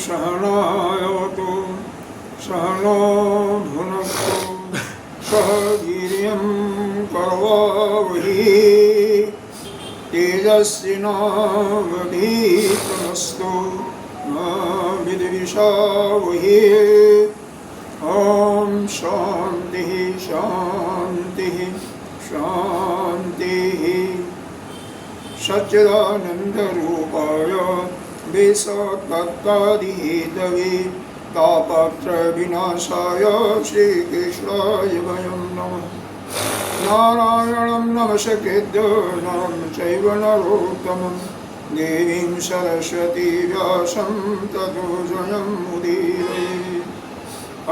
सहनावतु सहनो भुनक्तु सह वीर्यं करवावहै तेजस्विनावधीतमस्तु मा विद्विषावहै। ॐ शान्तिः शान्तिः शान्तिः। सच्चिदानन्दरूपाय विसत्पत्तादिहेतवे तापत्रयविनाशाय श्रीकृष्णाय वयं नमः। नारायणं नमस्कृत्य नरं चैव नरोत्तमं देवीं सरस्वती व्यासं ततो जयमुदीरयेत्।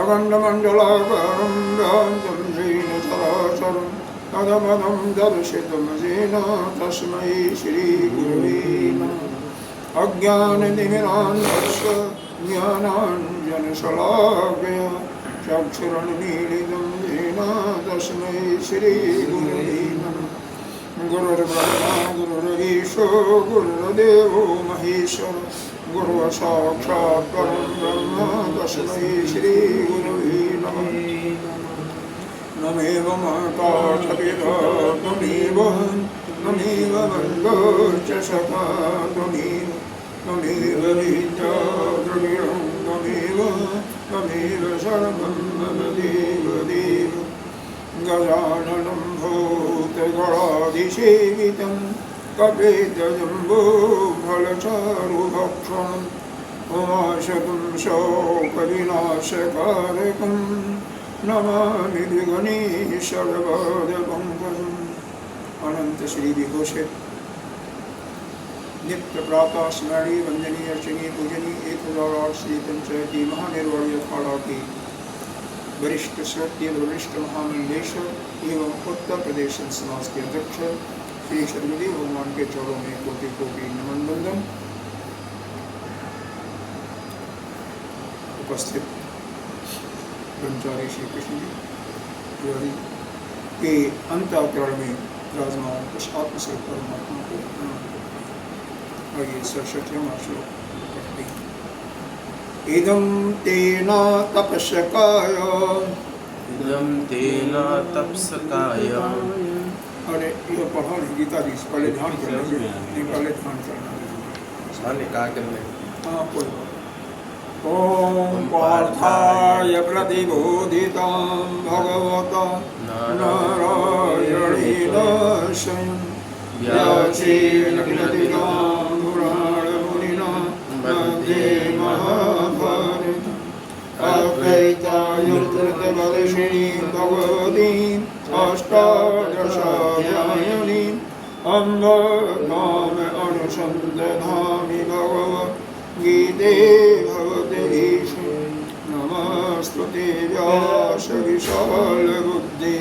अखण्डमण्डलाकारं व्याप्तं येन चराचरं तदमदं दर्शितं येन तस्मै श्रीगुरवे नमः। अज्ञानतिमिरान्धस्य ज्ञानाञ्जनशलाकया चक्षुरुन्मीलितं येन तस्मै श्रीगुरवे नमः। गुरुर्ब्रह्मा गुरुर्विष्णु गुरुर्देवो महेश्वर गुरुसाक्षात् परं ब्रह्म तस्मै श्रीगुरवे नमः। नमेव माता च पिता त्वमेव त्वमेव बन्धो च सखा त्वमेव त्वमेव विद्या द्रविणं त्वमेव सर्वं मम देवदेव। गजाननं भूतगणाधिसेवितं कपितजम्बूफलचारुभक्षणम् उमाशतं शोकविनाशकारकं नमामि द्विगणेशपङ्कजम्। अनंत श्री विघोषित नित्य प्रातः स्मरणीय वंदनीय अर्चनीय पूजनीय 1008 श्री पंचायती महानिर्वाणी अखाड़ा की वरिष्ठ श्रद्धेय वरिष्ठ महामंडलेश्वर एवं उत्तर प्रदेश समाज के अध्यक्ष श्री शर्मदेव भगवान के चरणों में कोटि कोटि नमन बंदन। उपस्थित ब्रह्मचारी श्री कृष्ण जी के अंतःकरण में विराजमान कुछ आत्मस्वरूप परमात्मा को प्रणाम करते हैं। आइए सरस्वतीयों श्लोक पढ़ते हैं। इदं तेन तपस्काय अरे ये पढ़ा नहीं गीता जी पहले ध्यान करना पहले ध्यान करना हाँ कोई ओम पार्थाय प्रतिबोधितां भगवता नारायणेन स्वयं व्यासेन कृतिकां पुराणमुनिना मध्ये महाभारत अद्वैतायुर्कृतवर्षिणीं भगवतीम् अष्टादशाध्यायिनीम् अम्ब नाम अनुसन्दधामि भगवद्गीते भगवद्गीते नमस्तुते व्यास विशालबुद्धि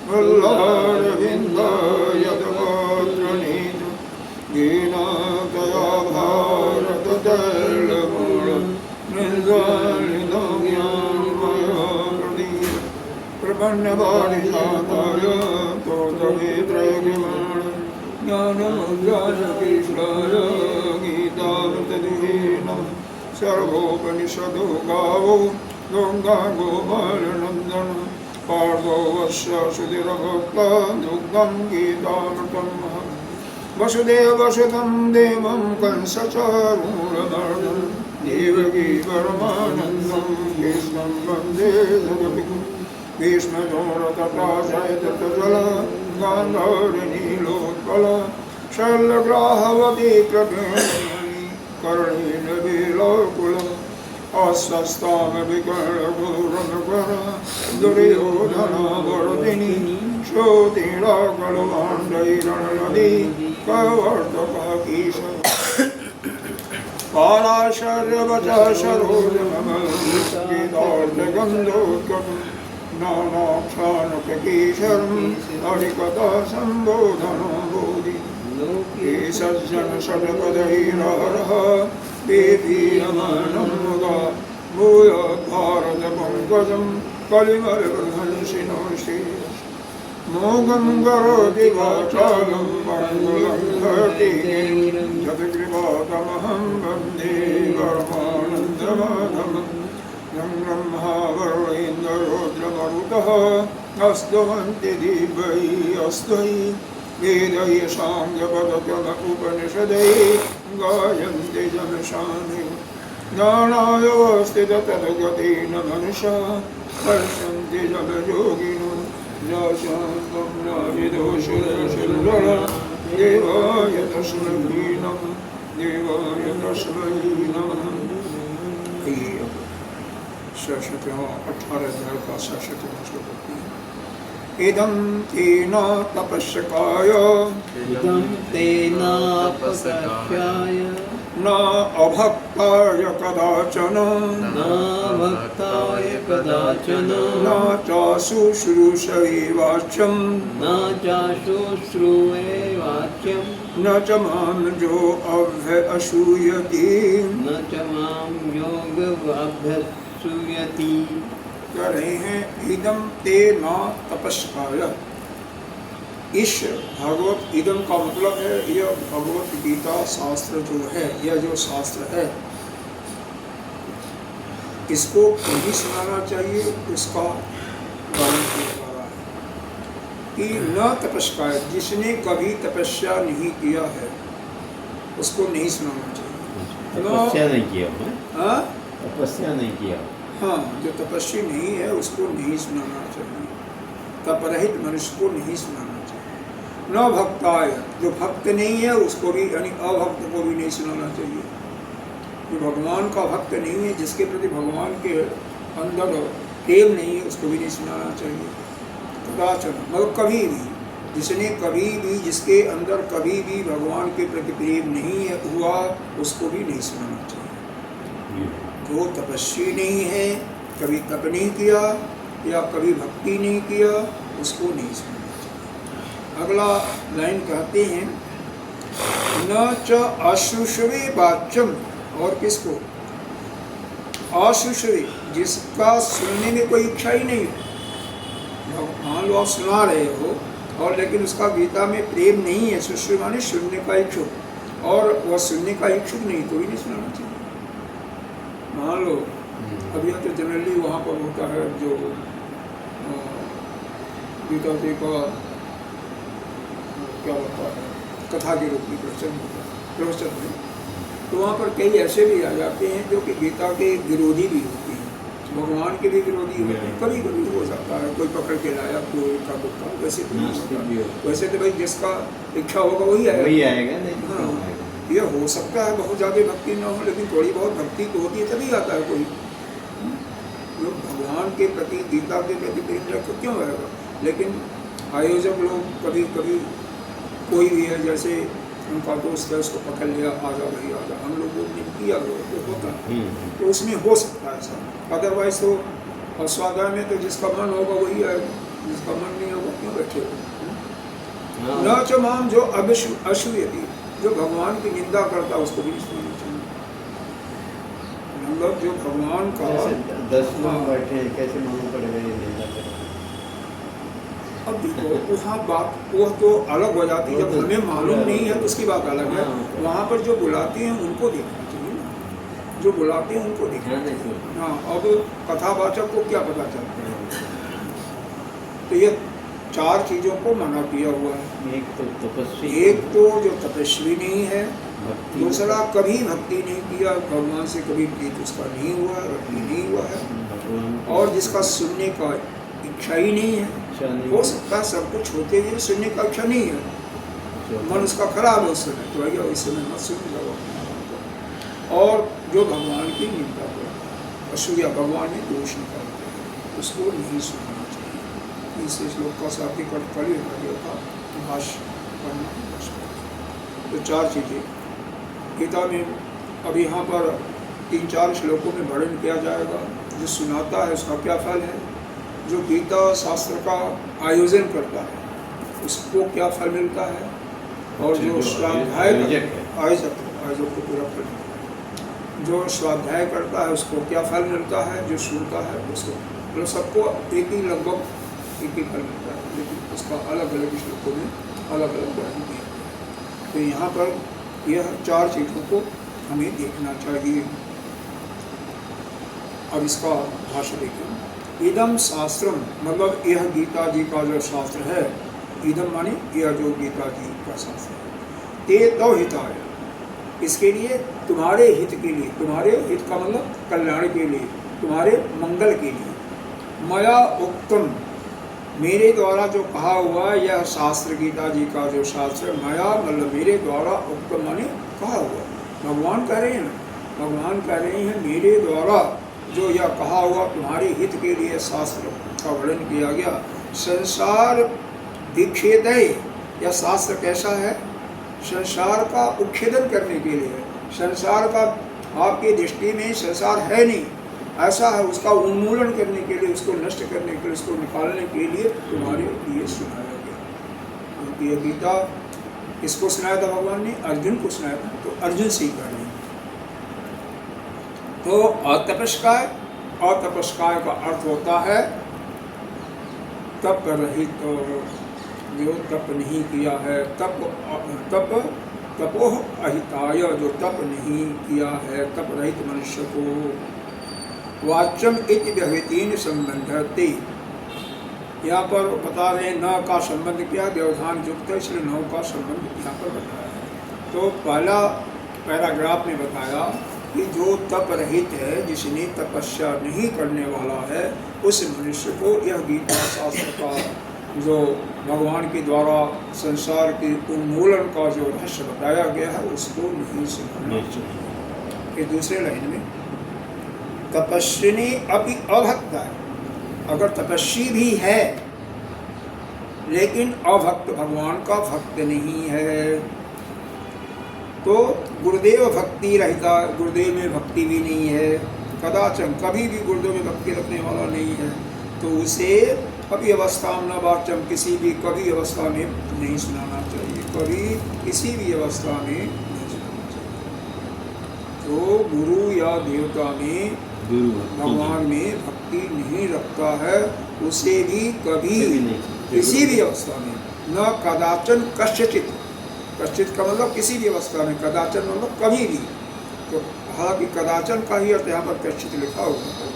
वल्लभविन्दायतपात्रनेत्र येन तया भारततैलपूर्णं निर्गलितं ज्ञानमयप्रदीप प्रपन्नपारिजाताय तोत्रवेत्रयकृमाण ज्ञानमुद्राय कृष्णाय गीतामृतदुहे नमः। सर्वोपनिषदो गावो गङ्गा गोपालनन्दन पार्थो वस्य सुधिरभक्ता दुग्धं गीतामृतं महत्। वसुदेवसुतं देवं कंसचारूरमर्दनं देवकी परमानन्दं कृष्णं वन्दे जगद्गुरुं। भीष्मदोरतप्राजयतजल गान्धारनीलोत्पल शैलग्राहवती कृपेणमयि कर्णेन वेलाकुलम् अस्वस्थामविकर्णघोरमकर दुर्योधनावर्तिनी श्रोतिराकलभाण्डैरणनदी कवर्तकाकीश पाराशर्यवचः सरोजममल गीतार्थगन्धोद्गतम् नानाख्यानकेशरम् हरिकथा सम्बोधनो बोधि ये सज्जन षड्पदैरहरः देवीयमानं मुदा भूय भारत पंकजं कलिमलबर्हंसिनो श्रेयः मोघं करोति वाचालं मङ्गलं धरति यत्कृपातमहं वन्दे परमानन्दमाधवं यं ब्रह्मावरुणेन्द्ररुद्रमरुतः स्तवन्ति दिव्यैः स्तुति वेदैः साङ्गपदक्रम उपनिषदैः गायन्ति जनशान्तिं ज्ञानावस्थिततद्गतेन मनसा पश्यन्ति जगयोगिनो यशान्तं न विदुषुरशुरः देवाय तस्मै नमः। सरस्वती 18 अध्याय का 67वां श्लोक है। इदं तेन तपस्काय न अभक्ताय कदाचन न चाशुश्रूषवे वाच्यं न च मां जो अभ्यसूयति कह रहे हैं इदम ते न तपस्काय। इस भागवत इदम का मतलब है यह भगवत गीता शास्त्र जो है, यह जो शास्त्र है इसको नहीं सुनाना चाहिए। उसका वर्णन किया जा रहा है कि न तपस्काय, जिसने कभी तपस्या नहीं किया है उसको नहीं सुनाना चाहिए। तपस्या नहीं किया, हाँ तपस्या नहीं किया, हाँ, जो तपस्वी नहीं है उसको नहीं सुनाना चाहिए। तपरहित मनुष्य को नहीं सुनाना चाहिए। न भक्ताय, जो भक्त नहीं है उसको भी, यानी अभक्त को भी नहीं सुनाना चाहिए। जो भगवान का भक्त नहीं है, जिसके प्रति भगवान के अंदर प्रेम नहीं है उसको भी नहीं सुनाना चाहिए। कदाचन मगर कभी भी, जिसने कभी भी, जिसके अंदर कभी भी भगवान के प्रति प्रेम नहीं है हुआ उसको भी नहीं सुनाना चाहिए। जो तपस्वी नहीं है, कभी तप नहीं किया या कभी भक्ति नहीं किया उसको नहीं सुनना चाहिए। अगला लाइन कहते हैं न च अशुष्वे वाच्यम, और किसको? अशुष्वे, जिसका सुनने में कोई इच्छा ही नहीं है। मान लो आप सुना रहे हो और लेकिन उसका गीता में प्रेम नहीं है, सुश्री माने सुनने का इच्छुक, और वह सुनने का इच्छुक नहीं तो भी नहीं सुनाना चाहिए। मान लो अभी तो जनरली वहाँ पर होता है जो गीता जी का क्या होता है कथा के रूप में प्रवचन होता है, प्रवचन में तो वहाँ पर कई ऐसे भी आ जाते हैं जो कि गीता के विरोधी भी होते हैं, भगवान के भी विरोधी होते हैं। कभी कभी हो जाता है कोई पकड़ के लाया, कोई का दुखा, वैसे तो वैसे तो भाई जिसका इच्छा होगा वही आएगा। हाँ, यह हो सकता है बहुत ज़्यादा भक्ति न हो, लेकिन थोड़ी बहुत भक्ति तो होती है तभी आता है कोई। लोग भगवान के प्रति, गीता के प्रति प्रेम रखो क्यों आएगा? लेकिन आयोजक लोग कभी कभी कोई भी है, जैसे उनका दोस्त है उसको पकड़ लिया, आजा भाई आजा, हम लोगों ने किया तो होता है, तो उसमें हो सकता है ऐसा। अदरवाइज तो स्वाध्याय में तो जिसका मन होगा वही आएगा, जिसका मन नहीं होगा क्यों बैठे हो। न च माम, जो अशुयति, जो भगवान की निंदा करता है उसको भी नहीं सुनना चाहिए। मतलब जो भगवान का 10 लोग बैठे कैसे मालूम पड़ेगा ये निंदा करें? अब देखो वहाँ बात वो तो अलग हो जाती है, जब हमें मालूम नहीं है तो उसकी बात अलग है। वहाँ पर जो बुलाते हैं उनको देखना चाहिए ना, जो बुलाते हैं उनको देखना चाहिए। हाँ, अब कथावाचक को क्या पता चलता है? तो ये 4 चीज़ों को मना किया हुआ है। एक तो तपस्वी, एक तो जो तपस्वी नहीं है, दूसरा कभी भक्ति नहीं किया, भगवान से कभी प्रीत उसका नहीं हुआ है, भक्ति नहीं हुआ है, और जिसका सुनने का इच्छा ही नहीं है। हो सकता है सब कुछ होते हुए सुनने का इच्छा नहीं है, मन उसका खराब है उस समय, तो भैया उस समय मत सुन जाओ। और जो भगवान की निंदा करे, असूया भगवान ने दोष निकालते हैं, उसको नहीं सुनना चाहिए। इस श्लोक का शाब्दिक अर्थ कड़ी का भाष्य पढ़ना। तो 4 चीज़ें गीता में अब यहाँ पर 3-4 श्लोकों में वर्णन किया जाएगा। जो सुनाता है उसका क्या फल है, जो गीता शास्त्र का आयोजन करता है उसको क्या फल मिलता है, और जो स्वाध्याय आयोजक को पूरा फल मिलता है। जो स्वाध्याय करता है उसको क्या फल मिलता है, जो सुनता है उसको, मतलब सबको एक ही लगभग एक ही फल मिलता है, लेकिन उसका अलग अलग श्लोकों में अलग अलग वर्णन किया। तो यहाँ पर यह 4 चीज़ों को हमें देखना चाहिए। अब इसका भाष्य देखें। इदम शास्त्रम, मतलब यह गीता जी का जो शास्त्र है, इदम माने यह जो गीता जी का शास्त्र है, ते तो हिताय, इसके लिए तुम्हारे हित के लिए, तुम्हारे हित का मतलब कल्याण के लिए, तुम्हारे मंगल के लिए, मया उक्तम, मेरे द्वारा जो कहा हुआ यह शास्त्र, गीता जी का जो शास्त्र, मया मतलब मेरे द्वारा उक्तम माने कहा हुआ, भगवान कह रहे हैं ना, भगवान कह रहे हैं मेरे द्वारा जो यह कहा हुआ तुम्हारे हित के लिए शास्त्र का वर्णन किया गया। संसार विच्छेदय, यह शास्त्र कैसा है, संसार का उच्छेदन करने के लिए, संसार का आपकी दृष्टि में संसार है नहीं ऐसा है, उसका उन्मूलन करने के लिए, उसको नष्ट करने के लिए, उसको निकालने के लिए तुम्हारे लिए सुनाया गया। क्योंकि यह गीता किसको सुनाया था भगवान ने, अर्जुन को सुनाया था, तो अर्जुन से ही कर रहे हैं। तो अतपस्काय, अतपस्काय का अर्थ होता है तप रहित, तो जो तप नहीं किया है, तपोह अहिताय, जो तप नहीं किया है, तप रहित मनुष्य को। वाच्यम इति व्यवहितेन संबंधते, यहाँ पर बता रहे हैं न का संबंध क्या, व्यवधान युक्त है, इसलिए नौ का संबंध यहाँ पर बताया है। तो पहला पैराग्राफ में बताया कि जो तप रहित है, जिसने तपस्या नहीं करने वाला है, उस मनुष्य को यह गीता शास्त्र का जो भगवान के द्वारा संसार के उन्मूलन का जो रहस्य बताया गया है उसको नहीं सुनना चाहिए। कि दूसरे लाइन में तपस्विनी अभी अभक्त है, अगर तपस्वी भी है लेकिन अभक्त, भगवान का भक्त नहीं है, तो गुरुदेव भक्ति रहता, गुरुदेव में भक्ति भी नहीं है, कदाचन कभी भी गुरुदेव में भक्ति रखने वाला नहीं है, तो उसे कभी अवस्था में न वाच्यम, किसी भी कभी अवस्था में नहीं सुनाना चाहिए, कभी किसी भी अवस्था में नहीं सुनाना चाहिए। तो गुरु या देवता में, भगवान में भक्ति नहीं रखता है, उसे भी कभी किसी भी अवस्था में, न कदाचन कश्चित, कश्चित का मतलब किसी भी अवस्था में, कदाचन मतलब कभी भी, तो हालांकि कदाचन का ही अर्थ यहाँ पर कश्चित लिखा हुआ है,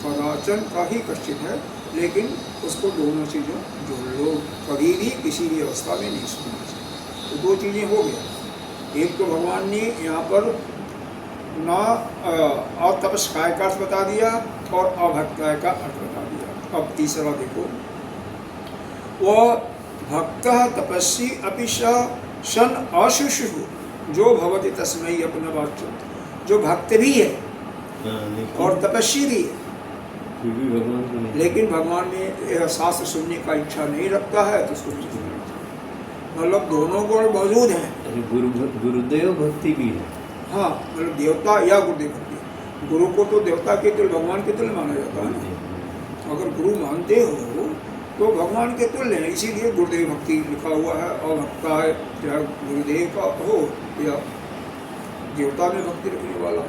कदाचन का ही कश्चित है, लेकिन उसको दोनों चीज़ों जोड़ लो, कभी भी किसी भी अवस्था में नहीं सुनना चाहिए। तो 2 चीज़ें हो गया, एक तो भगवान ने यहाँ पर न और तपस्काय का अर्थ बता दिया और अभक्ताय का अर्थ बता दिया। अब तीसरा देखो, वह भक्त तपस्वी अपि सन अशुषु जो भवति तस्मै अपना वाच्य, जो भक्त भी है और तपस्वी भी है, लेकिन भगवान ने शास्त्र सुनने का इच्छा नहीं रखता है, तो उसको नहीं सुनना चाहिए। मतलब दोनों गुण मौजूद हैं, गुरुदेव भक्ति भी है, हाँ, मतलब देवता या गुरुदेव भक्ति। गुरु को तो देवता के तुल्य, भगवान के तुल्य माना जाता है। अगर गुरु मानते हो तो भगवान के तुल्य है, इसीलिए गुरुदेव भक्ति लिखा हुआ है। और भक्ता है, चाहे गुरुदेव का हो या देवता में भक्ति रखने वाला हो,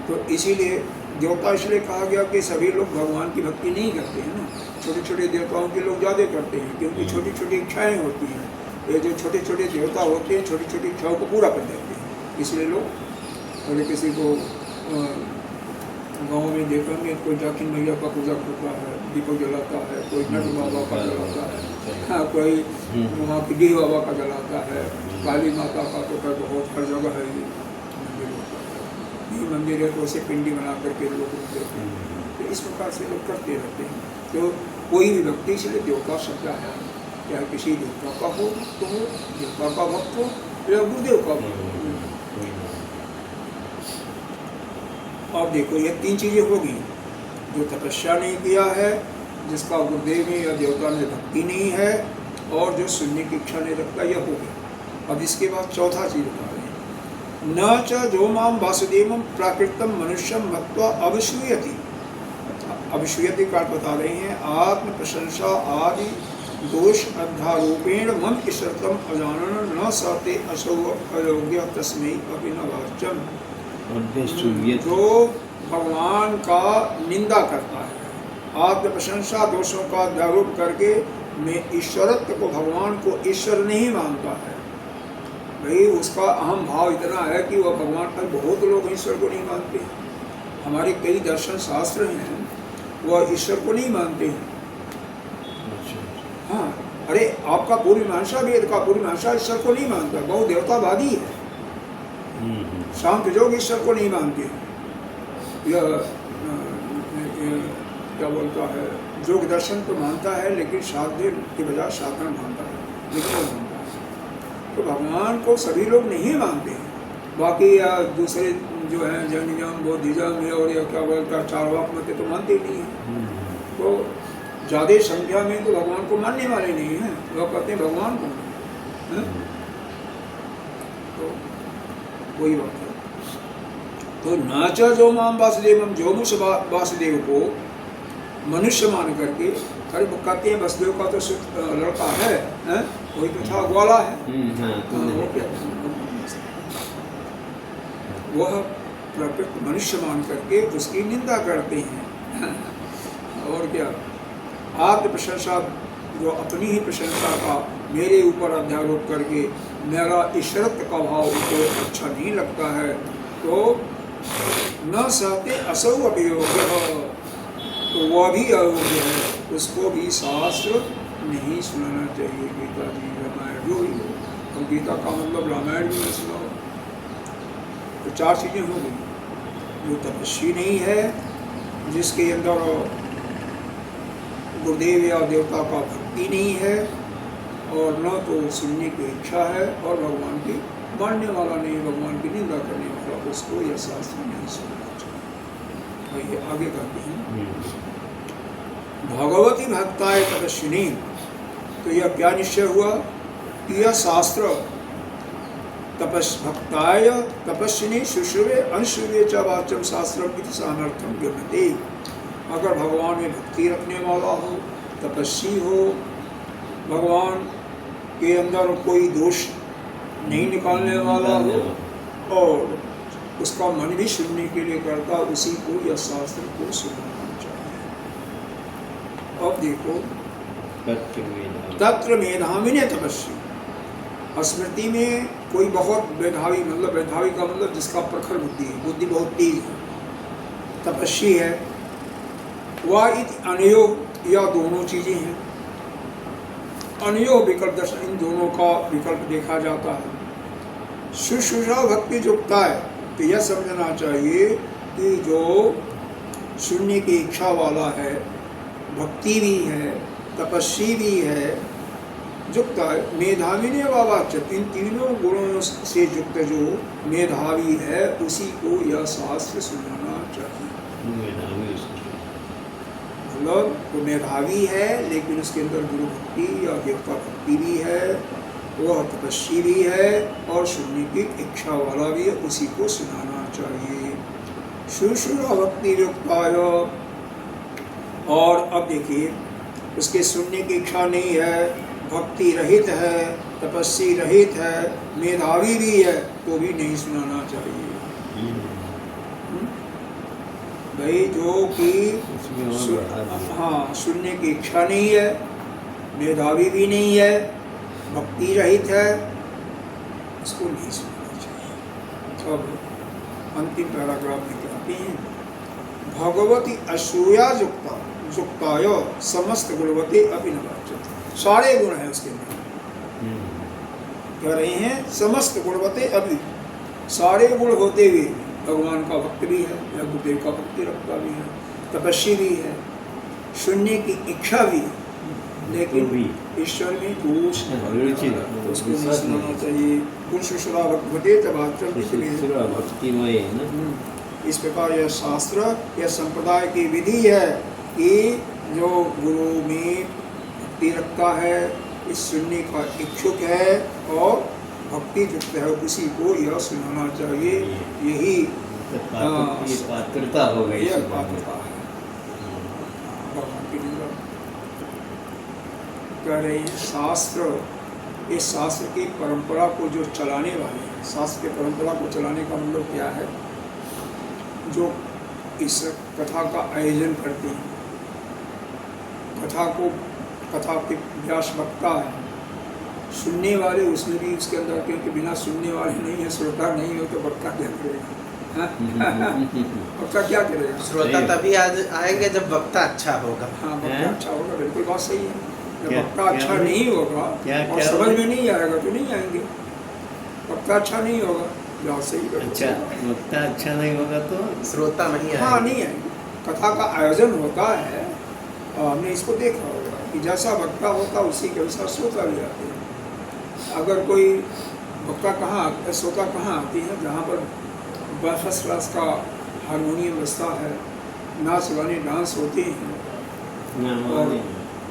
तो इसीलिए देवता इसलिए कहा गया कि सभी लोग भगवान की भक्ति नहीं करते हैं ना, छोटे छोटे देवताओं के लोग ज़्यादा करते हैं, क्योंकि छोटी छोटी इच्छाएँ होती हैं। ये जो छोटे छोटे देवता होते हैं, छोटी छोटी इच्छाओं को पूरा कर देते हैं, इसलिए लोग, अगर किसी को गाँव में देखेंगे, कोई जाकिन मैया का पूजा करता है, दीपक जलाता है, कोई नट बाबा का जलाता है, हाँ, कोई वहाँ पिडी बाबा का जलाता है, काली माता का तो बहुत हर जगह है ये मंदिर होता है। ये मंदिर है तो उसे पिंडी बना करके लोग करते हैं, तो इस प्रकार से लोग करते रहते हैं। तो कोई भी व्यक्ति, इसलिए देवता शब्द है, चाहे किसी देवता का हो तो देवता का भक्त हो या गुरुदेव का भक्त हो। अब देखो ये 3 चीज़ें होगी, जो तपस्या नहीं किया है, जिसका गुरुदेव में या देवता में भक्ति नहीं है, और जो सुनने की इच्छा नहीं रखता, यह हो गया। अब इसके बाद चौथा चीज़ बता रहे हैं, न च जो माम वासुदेवम प्राकृतम मनुष्यम मत्वा अवश्यूयति। अभिश्रूयते काल बता रहे हैं, आत्म प्रशंसा आदि दोष अध्यारोपेण मन ईश्वरतम अजानन न साते असौ अयोग्य तस्मै अपि न वाच्यम। जो भगवान का निंदा करता है, आत्म प्रशंसा दोषों का अध्यारोप करके मैं ईश्वरत्व को, भगवान को ईश्वर नहीं मानता है, भाई उसका अहम भाव इतना है कि वह भगवान पर, बहुत लोग ईश्वर को नहीं मानते। हमारे कई दर्शन शास्त्र हैं वह ईश्वर को नहीं मानते हैं। हाँ, अरे आपका पूर्व मीमांसा, वेद का पूर्व मीमांसा ईश्वर को नहीं मानता, बहुत देवतावादी है। शांत योग ईश्वर को नहीं मानते। यह क्या बोलता है, योग दर्शन तो मानता है लेकिन साध्य के बजाय साधन मानता है, लेकिन मानता है। तो भगवान को सभी लोग नहीं मानते हैं। बाकी दूसरे जो हैं जैनिज्म, बौद्धिज्म और या क्या बोलता है चारवाक मत, तो मानते ही नहीं है। तो ज़्यादा संख्या में तो भगवान को मानने वाले नहीं हैं, वह कहते हैं भगवान को है? तो वही बात है। तो नाचा जो माम वासुदेवम, जो मुझ वासुदेव को मनुष्य मान करके, अरे वो कहते हैं वसुदेव का तो लड़का है, वही तो था, ग्वाला है। वह प्रकृत मनुष्य मान करके उसकी निंदा करते हैं। और क्या, आत्म प्रशंसा, जो अपनी ही प्रशंसा का मेरे ऊपर अध्यारोप करके मेरा ईश्वरत्व का भाव उनको अच्छा नहीं लगता है, तो न सहते असौ अभियोग्य, तो वह भी अयोग्य है, उसको भी शास्त्र नहीं सुनाना चाहिए। गीता जी, रामायण जो ही हो, और गीता का मतलब रामायण भी नहीं सुनाओ। तो चार चीज़ें हो गई। जो तपस्वी नहीं है, जिसके अंदर गुरुदेव या देवता का भक्ति नहीं है, और न तो सुनने की इच्छा है, और भगवान की मानने वाला नहीं, भगवान की निंदा करने वाला, उसको यह शास्त्र नहीं सुनना चाहिए। आइए आगे करते हैं। भगवती भक्ताय तपस्विनी, तो यह क्या निश्चय हुआ कि यह शास्त्र भक्ताय तपस्विनी शुश्रुवे अनुश्रुवे च वाच्यम शास्त्रम इति सामर्थ्यम गम्यते। अगर भगवान में भक्ति रखने वाला हो, तपस्वी हो, भगवान के अंदर कोई दोष नहीं निकालने वाला हो, और उसका मन भी सुनने के लिए करता, उसी को यह शास्त्र को सुनाना चाहिए। अब देखो, तत्र मेधाविने तपस्वी, स्मृति में कोई बहुत मेधावी, मतलब मेधावी का मतलब जिसका प्रखर बुद्धि है, बुद्धि बहुत तेज है, तपस्वी है, वह अनयोग, या दोनों चीज़ें हैं। अनयोग विकल्प दर्शन, इन दोनों का विकल्प देखा जाता है। शुश्रूषा भक्ति युक्ता है, तो यह समझना चाहिए कि जो सुनने की इच्छा वाला है, भक्ति भी है, तपस्वी भी है, युक्त है, मेधावी ने वाच्य, इन तीनों गुणों से युक्त जो मेधावी है, उसी को यह शास्त्र सुनाना चाहिए। मतलब वो मेधावी है, लेकिन उसके अंदर गुरु भक्ति या देवता भक्ति भी है, वह तपस्वी भी है, और सुनने की इच्छा वाला भी है, उसी को सुनाना चाहिए। शुश्रूषा भक्ति युक्ताय, और अब देखिए, उसके सुनने की इच्छा नहीं है, भक्ति रहित है, तपस्वी रहित है, मेधावी भी है, तो भी नहीं सुनाना चाहिए। भाई जो कि हाँ, सुनने की इच्छा नहीं है, मेधावी भी नहीं है, भक्ति रहित है, उसको नहीं सुनना चाहिए। अब अंतिम पैराग्राफ में कहते हैं, भगवती असूया युक्ताय समस्त गुणवती अपि न वाच्यते। सारे गुण हैं उसके अंदर, कह रहे हैं समस्त गुणवते अभी, सारे गुण होते हुए भगवान का भक्त भी है, या गुरुदेव का भक्ति रखता भी है, तपस्वी भी है, सुनने की इच्छा भी है, लेकिन ईश्वर में दोष है, उसको नहीं सुनाना चाहिए। गुण शुश्रूषा भक्ति इस प्रकार यह शास्त्र, यह संप्रदाय की विधि है कि जो गुरु में भक्ति रखता है, इस सुनने का इच्छुक है और भक्ति युक्त है, उसी को यह सुनाना चाहिए। यही पात्रता हो गई, यह पात्रता है। की निंदा कह रहे हैं। शास्त्र, इस शास्त्र की परंपरा को जो चलाने वाले हैं, शास्त्र की परंपरा को चलाने का मतलब क्या है, जो इस कथा का आयोजन करते हैं, कथा के व्यास वक्ता है, सुनने वाले उसमें भी उसके अंदर, क्योंकि बिना सुनने वाले नहीं है, श्रोता नहीं हो तो वक्ता क्या करेगा, वक्ता क्या करेगा? श्रोता तभी आएंगे जब वक्ता अच्छा होगा। हाँ, वक्ता अच्छा होगा, बिल्कुल बात सही है। जब क्या- वक्ता अच्छा क्या- नहीं होगा क्या- और क्या समझ होगा? में नहीं आएगा तो नहीं आएंगे। वक्ता अच्छा नहीं होगा, बात सही है। अच्छा, वक्ता अच्छा नहीं होगा तो श्रोता नहीं हाँ, आएंगे। नहीं आएंगे। कथा का आयोजन होता है और हमने इसको देखा होगा कि जैसा वक्ता होता उसी के अनुसार श्रोता भी आते हैं। अगर कोई वक्ता कहाँ, श्रोता कहाँ आती है, जहाँ पर फर्स्ट क्लास का हारमोनियम बजता है, नाच गाने डांस होते हैं, ना और नहीं।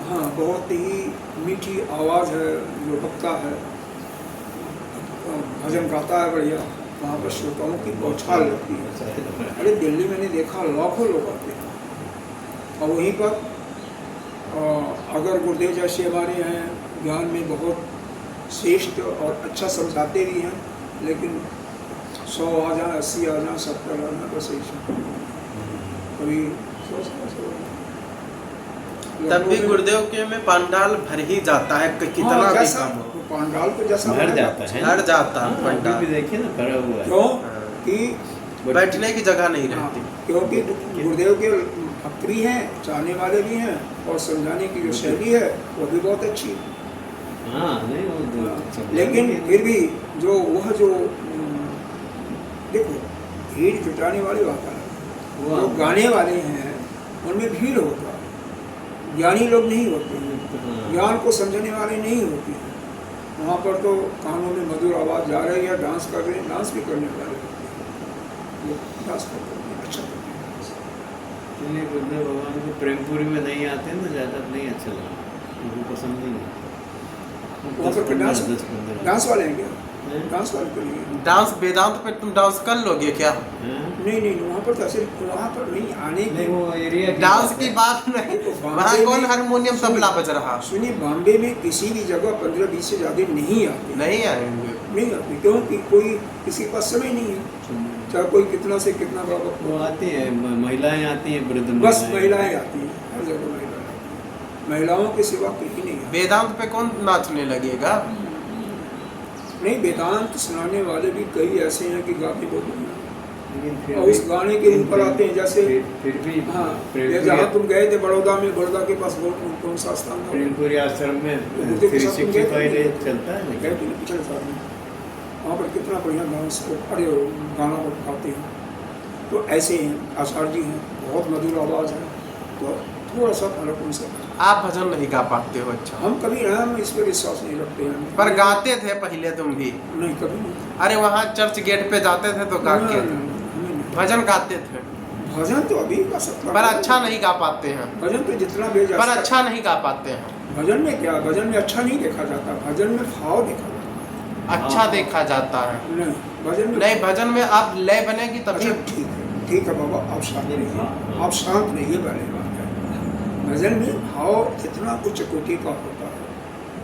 हाँ, बहुत ही मीठी आवाज़ है जो वक्ता है, भजन गाता है बढ़िया, वहाँ पर श्रोताओं की बौछार लगती है। अरे दिल्ली मैंने देखा लाखों लोग आते हैं और वहीं पर अगर गुरुदेव जैसे हमारे हैं, ज्ञान में बहुत श्रेष्ठ और अच्छा समझाते भी हैं, लेकिन 100 आ जाए, 80 आ जाए, 70 आ जाए, बस ऐसा कभी 100 तब भी गुरुदेव के में पंडाल भर ही जाता है, कितना भी जैसा कम हो। पंडाल तो जैसा भर बनेगा, जाता है, भर जाता है हाँ, पंडाल। अभी भी देखिए ना, भरा हुआ है। क्यों कि बैठने की जगह नहीं हाँ, रहती। क्योंकि गुरुदेव के भक्त भी हैं, चाहने वाले भी हैं, और समझाने की जो शैली है वो भी बहुत अच्छी है। हाँ, नहीं वो लेकिन फिर भी जो वह जो देखो, भीड़ जुटाने वाली बात है, वो जो गाने वाले हैं उनमें भीड़ होता है, ज्ञानी लोग नहीं होते हैं, हाँ। ज्ञान को समझने वाले नहीं होते हैं। वहाँ पर तो कानों में मधुर आवाज़ जा रही है, डांस कर रहे हैं, डांस भी करने वाले होते हैं, वो डांस करते हैं, अच्छा करते हैं। इसलिए गुरुदेव भगवान को प्रेमपुरी में नहीं आते ना, ज़्यादा नहीं अच्छा लगा, उनको पसंद नहीं है। वहाँ पर क्या डांस, 10-15 डांस वाले हैं क्या? हैं? डांस वाले तो नहीं है। डांस वेदांत पे तुम डांस कर लोगे क्या? हैं? नहीं, वहाँ पर तो सिर्फ वहाँ पर नहीं आने नहीं, की। वो एरिया डांस की बात नहीं, वहाँ कौन हारमोनियम तबला बज रहा? सुनिए, बॉम्बे में किसी भी जगह 15-20 से ज़्यादा नहीं आते, नहीं आएंगे। नहीं आते, क्योंकि कोई किसी के पास समय नहीं है, चाहे कोई कितना से कितना बड़ा वक्त वो हो। आती है, महिलाएं आती हैं, वृद्ध बस महिलाएं आती हैं, हर जगह महिलाएं आती हैं, महिलाओं के सिवा कहीं नहीं है। वेदांत पे कौन नाचने लगेगा? नहीं, वेदांत सुनाने वाले भी कई ऐसे हैं कि गाते बहुत बढ़िया हैं। लेकिन फिर और उस गाने के ऊपर आते हैं, जैसे फिर भी हाँ, ये जहाँ तुम गए थे बड़ौदा में, बड़ौदा के पास कौन सा स्थान था? प्रेमपुरी आश्रम में गुरुदेव के साथ तुम गए थे? 365 डेज चलता है गए थे पिछले साल में, वहाँ पर कितना बढ़िया डांस, अरे गाना गाते हैं। तो ऐसे हैं, आचार्य जी हैं, बहुत मधुर आवाज़ है, तो थोड़ा सा फर्क उनसे। आप भजन नहीं गा पाते हो? अच्छा, हम कभी हम इस पर विश्वास नहीं रखते हैं। पर गाते थे पहले तुम भी? नहीं, कभी नहीं। अरे वहाँ चर्च गेट पे जाते थे तो गा के नहीं। भजन गाते थे, भजन तो अभी का सकता, पर अच्छा नहीं गा पाते हैं। भजन तो जितना भी जा पर सकता। अच्छा नहीं गा पाते हैं। भजन में क्या, भजन में अच्छा नहीं देखा जाता, भजन में भाव देखा जाता अच्छा हाँ। देखा जाता है। है। नहीं, भजन में नहीं, भजन में आप लय बनेगी तभी। अच्छा, ठीक है बाबा, आप शांत रहिए, आप शांत रहिए, पहले बात है। भजन में भाव कितना उच्च कोटि का होता है।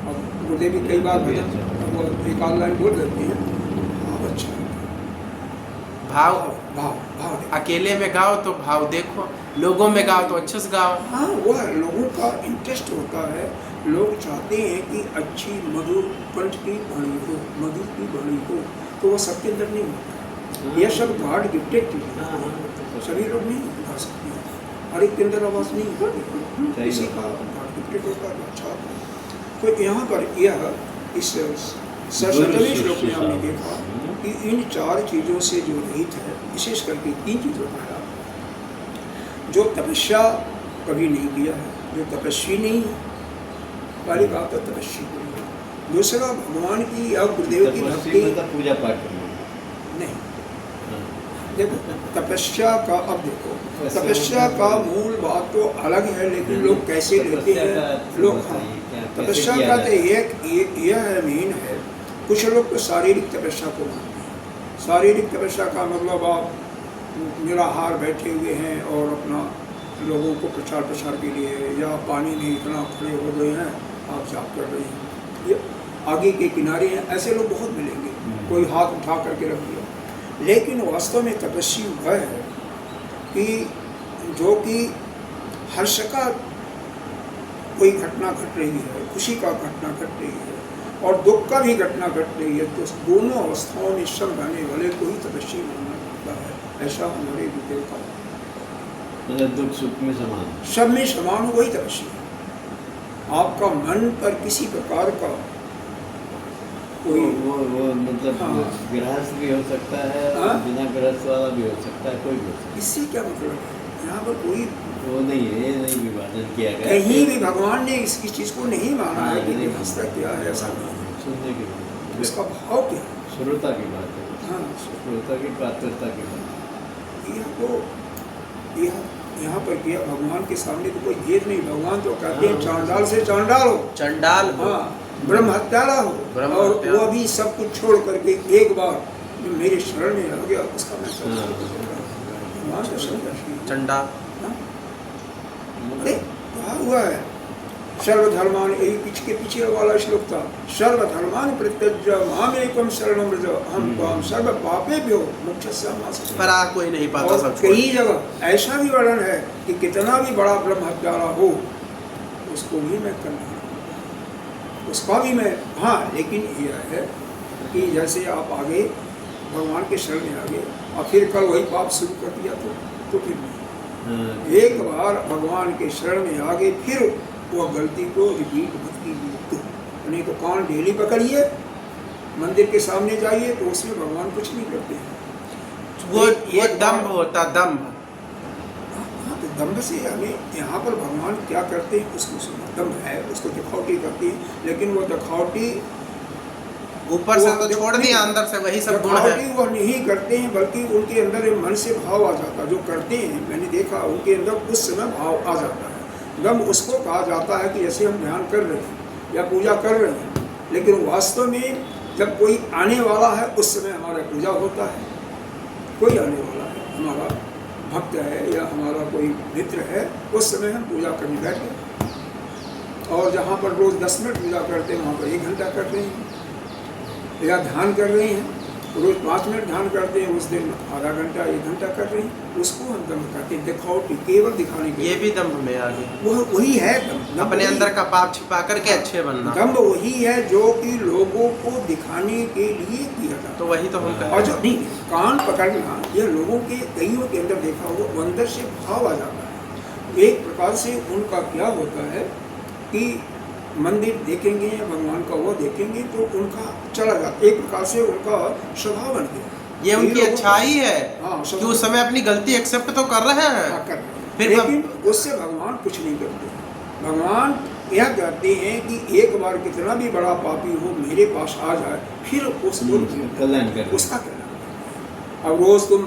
अब गुरुदेव भी कई बार भजन वो एक आध लाइन बोल देते हैं, भाव अच्छा है। भाव भाव भाव देखो। अकेले में गाओ तो भाव देखो, लोगों में गाओ तो अच्छे से गाओ। हाँ, वह लोगों का इंटरेस्ट होता है, लोग चाहते हैं कि अच्छी मधुर कंठ की वाणी हो, मधुर की वाणी हो, तो वह सबके अंदर नहीं होता। यह सब गॉड गिफ्टेड चीज़ है, सभी लोग नहीं गा सकते, हर एक के अंदर आवाज़ नहीं होती, किसी का गॉड गिफ्टेड होता है, अच्छा होता है। तो यहाँ पर यह इस 67वें श्लोक में हमने देखा कि इन 4 चीज़ों से जो रहित है, विशेष करके 3 चीज़ों का, जो तपस्या कभी नहीं किया है, जो तपस्वी नहीं है, पहली बात है तपस्वी को। दूसरा, भगवान की या गुरुदेव की भक्ति पूजा पाठ करना नहीं। देखो, तपस्या का, अब देखो, तपस्या का मूल बात तो अलग है, लेकिन लोग कैसे लेते हैं लोग। हाँ, तपस्या का तो यह है, मेन है। कुछ लोग तो शारीरिक तपस्या को मानते हैं। शारीरिक तपस्या का मतलब आप निराहार बैठे हुए हैं और अपना लोगों को प्रचार प्रसार के लिए, या पानी में इतना खड़े हो गए हैं आप जाप कर रहे हैं, ये आगे के किनारे हैं, ऐसे लोग बहुत मिलेंगे, कोई हाथ उठा करके रख दिया। लेकिन वास्तव में तपस्वी वह है कि जो कि हर्ष का कोई घटना घट रही है, खुशी का घटना घट रही है और दुख का भी घटना घट रही है, तो दोनों अवस्थाओं में श्रम रहने वाले को ही तपस्वी मानना पड़ता है। ऐसा हमारे गुरुदेव का मतलब दुख सुख में समान, सब में समान हो, वही तपस्वी है। आपका मन पर किसी प्रकार का कोई वो मतलब हाँ। गृहस्थ भी हो सकता है, हाँ? बिना गृहस्थ वाला भी हो सकता है, कोई भी हो सकता इससे क्या मतलब है? यहाँ पर कोई है। वो नहीं है, ये नहीं विभाजन किया गया कहीं भी भगवान ने इसकी चीज को नहीं माना है कि नहीं, गृहस्थ क्या है, ऐसा नहीं है। सुनने की बात है, उसका भाव क्या है? श्रोता की बात है, हाँ, श्रोता की पात्रता की बात यह तो यहाँ पर किया भगवान के सामने तो कोई भेद नहीं। भगवान तो कहते हैं चांडाल से चांडाल हो, चंडाल हो, हाँ, ब्रह्म हत्यारा हो, ब्रह्म और हत्यारा। वो भी सब कुछ छोड़ करके एक बार जो मेरे शरण में आ गया उसका मैं सब हाँ। भगवान का संदर्शन। चंडाल। हाँ? अरे कहा हुआ है सर्वधर्मान, यही के पीछे वाला श्लोक था, सर्वधर्मान परित्यज्य मामेकम शरणं व्रज अहं त्वां सर्व पापेभ्यो मोक्षयिष्यामि। पर आ कोई नहीं पाता, और सब छोड़। कई जगह ऐसा भी वर्णन है कि कितना भी बड़ा ब्रह्म हत्यारा हो उसको भी मैं करना, उसका भी मैं, हाँ, लेकिन यह है कि जैसे आप आगे भगवान के शरण में आगे और फिर कल वही पाप शुरू कर दिया तो फिर नहीं। है। एक बार भगवान के शरण में आगे फिर वह गलती को रिपीट मत कीजिए, नहीं तो कान डेली पकड़िए, मंदिर के सामने जाइए तो उसमें भगवान कुछ नहीं करते हैं। वो एक दम्भ बार- होता, दम्भ। हाँ, तो दम्भ से हमें यहाँ पर भगवान क्या करते हैं उसको सुना, दम्भ है, उसको दिखावटी करती है, लेकिन वो दिखावटी ऊपर से तो छोड़ दिया, अंदर से वही सब गुण है। दिखावटी वह नहीं करते हैं, बल्कि उनके अंदर एक मन से भाव आ जाता है। जो करते हैं मैंने देखा उनके अंदर उस समय भाव आ जाता है। दम्भ उसको कहा जाता है कि जैसे हम ध्यान कर रहे हैं या पूजा कर रहे हैं, लेकिन वास्तव में जब कोई आने वाला है उस समय हमारा पूजा होता है। कोई आने वाला है, हमारा भक्त है या हमारा कोई मित्र है, उस समय हम पूजा करने बैठे, और जहाँ पर रोज़ 10 मिनट पूजा करते हैं वहाँ पर 1 घंटा कर रहे हैं, या ध्यान कर रहे हैं रोज़ 5 मिनट ध्यान करते हैं, उस दिन आधा घंटा 1 घंटा कर रहे हैं, उसको हम दम्भ कहते हैं। दिखावटी, केवल दिखाने के ये भी दम्भ में आ गया, वह वही है दम्भ। अपने अंदर का पाप छिपा करके अच्छे बनना। दम्भ वही है जो कि लोगों को दिखाने के लिए किया जाता तो वही तो हम है। और कहते जो नहीं, कान पकड़ना यह लोगों के कईयों के अंदर देखा होगा, वो अंदर से भाव आ जाता है। एक प्रकार से उनका क्या होता है कि मंदिर देखेंगे या भगवान का वो देखेंगे तो उनका चला जाता, एक प्रकार से उनका स्वभाव बन गया। ये उनकी लोगों- अच्छाई है हाँ, कि उस समय अपनी गलती एक्सेप्ट तो कर रहे हैं। कर रहे हैं। फिर लेकिन उससे भगवान कुछ नहीं करते। भगवान यह कहते हैं कि एक बार कितना भी बड़ा पापी हो मेरे पास आ जाए, फिर उसको कल्याण कर, उसका कल्याण। अब रोज़ तुम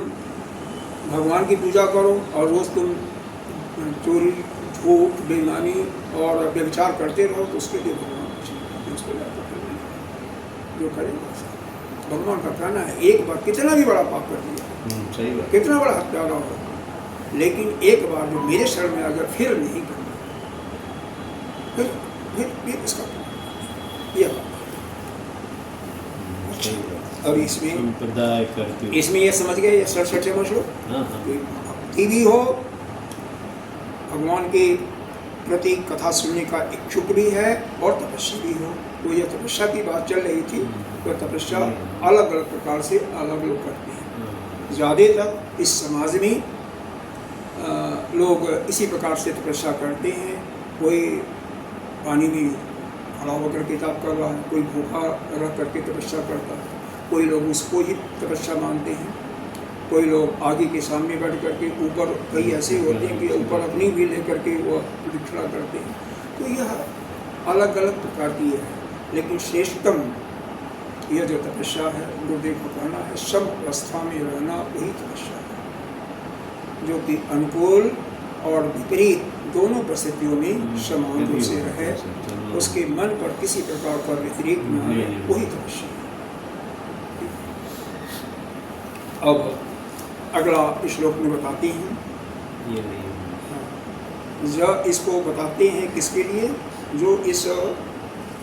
भगवान की पूजा करो और रोज़ तुम चोरी, झूठ, बेईमानी और व्यभिचार करते रहो तो उसके लिए भगवान कुछ नहीं करते, उसको लाता है। जो करेगा भगवान का कहना है, एक बार कितना भी बड़ा पाप कर दिया, सही बात। कितना बड़ा हत्यारा हो, लेकिन एक बार जो मेरे शरण में आ गया फिर नहीं करना, फिर इसका यह बात। सही बात। और इसमें संप्रदाय करती हूँ। इसमें ये समझ गए, ये 67 श्लोक, हाँ हाँ। भक्ति भी हो, भगवान के प्रति कथा सुनने का इच्छुक भी है और तपस्या भी हो। तो ये तपस्या की बात चल रही थी, तो तपस्या अलग अलग प्रकार से अलग लोग करते हैं। ज़्यादातर इस समाज में लोग इसी प्रकार से तपस्या करते हैं। कोई पानी में खड़ा होकर किताब कर रहा है, कोई भूखा रह करके तपस्या करता है, कोई लोग उसको ही तपस्या मानते हैं, कोई लोग आगे के सामने बैठ करके ऊपर, कई ऐसे होते हैं कि ऊपर अपनी भी लेकर के वो खड़ा करते हैं। तो यह अलग अलग प्रकार की है, लेकिन श्रेष्ठतम यह जो तपस्या है, गुरुदेव को कहना है सब अवस्था में रहना वही तपस्या है, जो कि अनुकूल और विपरीत दोनों परिस्थितियों में समान रूप से रहे, उसके मन पर किसी प्रकार का व्यतिरेक न आए, वही तपस्या है। अब अगला श्लोक में बताती हैं, ये नहीं। इसको बताते हैं किसके लिए, जो इस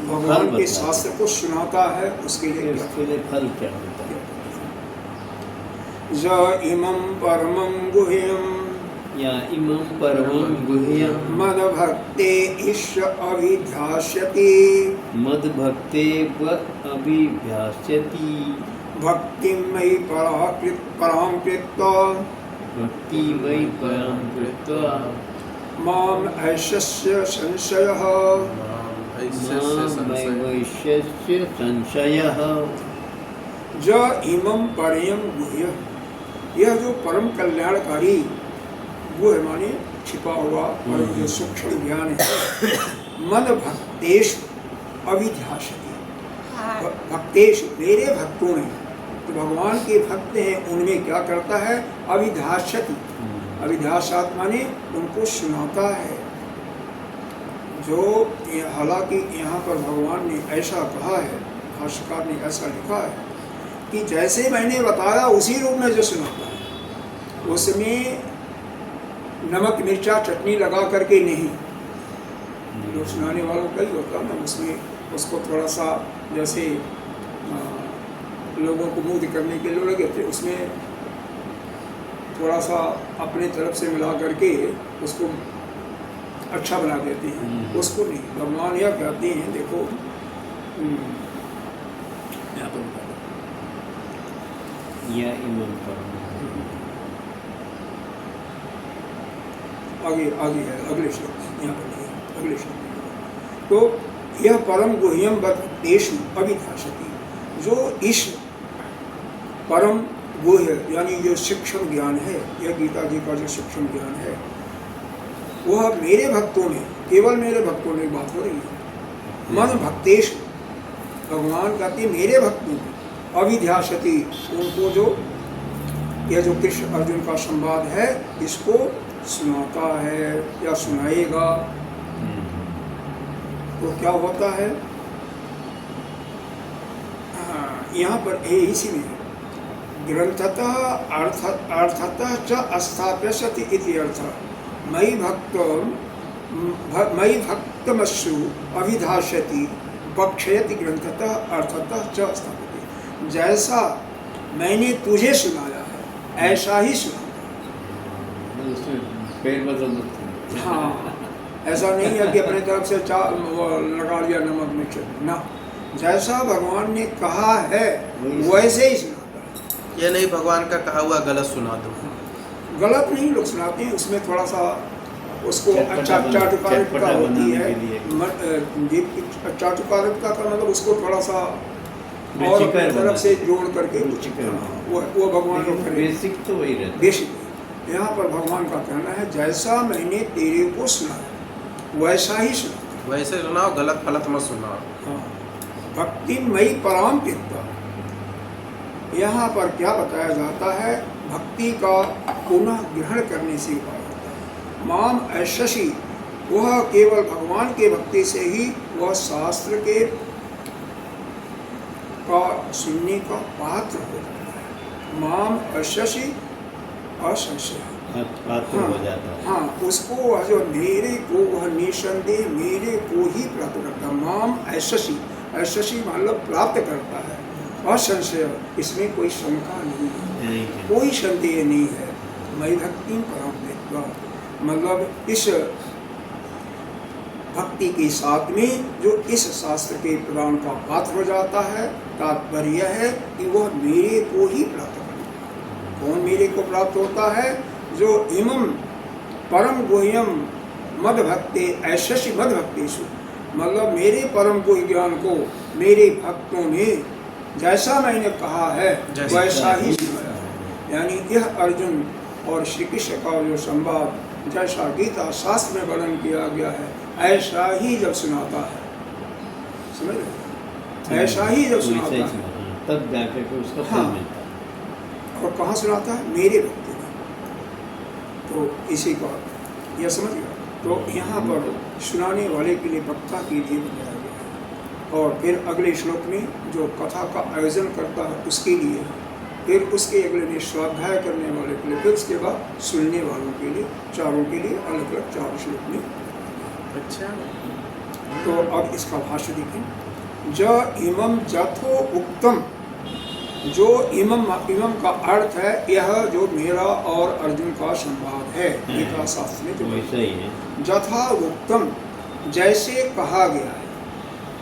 भगवान के शास्त्र को सुनाता है उसके लिए क्या उसके लिए फल क्या होता है। ज इमं परमं गुह्यं या इमं परमं गुह्यं मद्भक्ते ईश अभिध्यास्यति मद्भक्ते अभिध्यास्यति भक्तिं मयि परां कृत्वा भक्तिमयि परां कृत्वा माम ऐशस्य संशयः मामैवैश्यस्य संशयः। ज इमं परयं गुह्य, यह जो परम कल्याणकारी गुह्य माने छिपा हुआ और जो सूक्ष्म ज्ञान है, मन भक्तेश अभिध्यास्यति, भक्तेश मेरे भक्तों में, तो भगवान के भक्त हैं उनमें क्या करता है, अभिध्यास्यति, अभिध्यासात माने उनको सुनाता है। जो हालांकि यहाँ पर भगवान ने ऐसा कहा है, भाष्यकार ने ऐसा लिखा है कि जैसे मैंने बताया उसी रूप में जो सुनाता है, उसमें नमक मिर्चा चटनी लगा करके नहीं। लोग सुनाने वालों का ही होता ना, उसमें उसको थोड़ा सा जैसे लोगों को मुग्ध करने के लिए लगे थे, उसमें थोड़ा सा अपने तरफ से मिला करके उसको अच्छा बना देते हैं, उसको नहीं। भगवान यह कहते हैं, देखो यहाँ पर या इमं परमं, आगे आगे है अगले श्लोक, यहाँ पर नहीं, अगले श्लोक। तो यह परम गुह्यम भक्तेषु अभिधास्यति, जो इस परम गुह्य यानी जो सूक्ष्म ज्ञान है, यह गीता जी का जो सूक्ष्म ज्ञान है, वह मेरे भक्तों में, केवल मेरे भक्तों में बात हो रही है। मन भक्तेश, भगवान कहते मेरे भक्तों में, अभिध्यास्यति, उनको जो यह जो कृष्ण अर्जुन का संवाद है इसको सुनाता है या सुनाएगा, तो क्या होता है। यहाँ पर इसी में ग्रंथतः अर्थतः च स्थाप्यसति इति अर्थः, मयि भक्तमस्सु अभिधास्यति बक्षयति ग्रंथतः अर्थतः च स्थाप्यते। जैसा मैंने तुझे सुनाया है ऐसा ही सुना। पेड़ बदल दो। हाँ, ऐसा नहीं है कि अपने तरफ से लगा लिया नमक मिर्च ना, जैसा भगवान ने कहा है वैसे ही सुनाता है। ये नहीं भगवान का कहा हुआ गलत सुना दो, गलत नहीं लोग सुनाते हैं, उसमें थोड़ा सा उसको चाटुकारिता होती है। चाटुकारिता का मतलब उसको थोड़ा सा और अपनी तरफ से जोड़ करके वो भगवान को करें। बेसिक तो वही रहता है। बेसिक यहाँ पर भगवान का कहना है जैसा मैंने तेरे को सुनाया वैसा ही सुना, वैसे सुनाओ, गलत फलत मत सुनाओ। हाँ, भक्ति मई पराम कृत्वा, यहाँ पर क्या बताया जाता है, भक्ति का पुनः ग्रहण करने से उपाय होता है। माम ऐशसी, वह केवल भगवान के भक्ति से ही वह शास्त्र के का सुनने का पात्र हो जाता है। माम ऐशसी असंशय पात्र हो जाता है। हाँ, उसको वह जो मेरे को वह निसंदेह मेरे को ही प्राप्त करता है। माम ऐशसी, ऐशसी मतलब प्राप्त करता है, असंशय, इसमें कोई शंका नहीं है, कोई संदेह नहीं है। मई भक्ति पराम, मतलब इस भक्ति के साथ में जो इस शास्त्र के प्रदान का पात्र हो जाता है, तात्पर्य है कि वह मेरे को ही प्राप्त करता है। कौन मेरे को प्राप्त होता है? जो इमं परम गुह्यम मद भक्ते ऐशसी मद भक्तेषु, मतलब मेरे परम गुह्य ज्ञान को मेरे भक्तों में जैसा मैंने कहा है वैसा ही सुनाया है। यानी यह अर्जुन और श्री कृष्ण का जो संवाद जैसा गीता शास्त्र में वर्णन किया गया है ऐसा ही जब सुनाता है, समझ रहे, ऐसा ही जब सुनाता है तब जाकर के उसका फल मिलता है। और कहाँ सुनाता है? मेरे भक्तों में। तो इसी का यह समझ गया। तो यहाँ पर सुनाने वाले के लिए वक्ता के लिए बताया गया है। और फिर अगले श्लोक में जो कथा का आयोजन करता है उसके लिए फिर उसके अगले दिन स्वाध्याय करने वाले के लिए, फिर उसके बाद सुनने वालों के लिए, चारों के लिए अलग अलग 4 श्लोक में। अच्छा। तो अब इसका भाष्य देखें। ज इमम जथो उक्तम, जो इमम का अर्थ है यह जो मेरा और अर्जुन का संवाद है, गीता शास्त्र में जो वैसा ही है। जथा उक्तम, जैसे कहा गया है।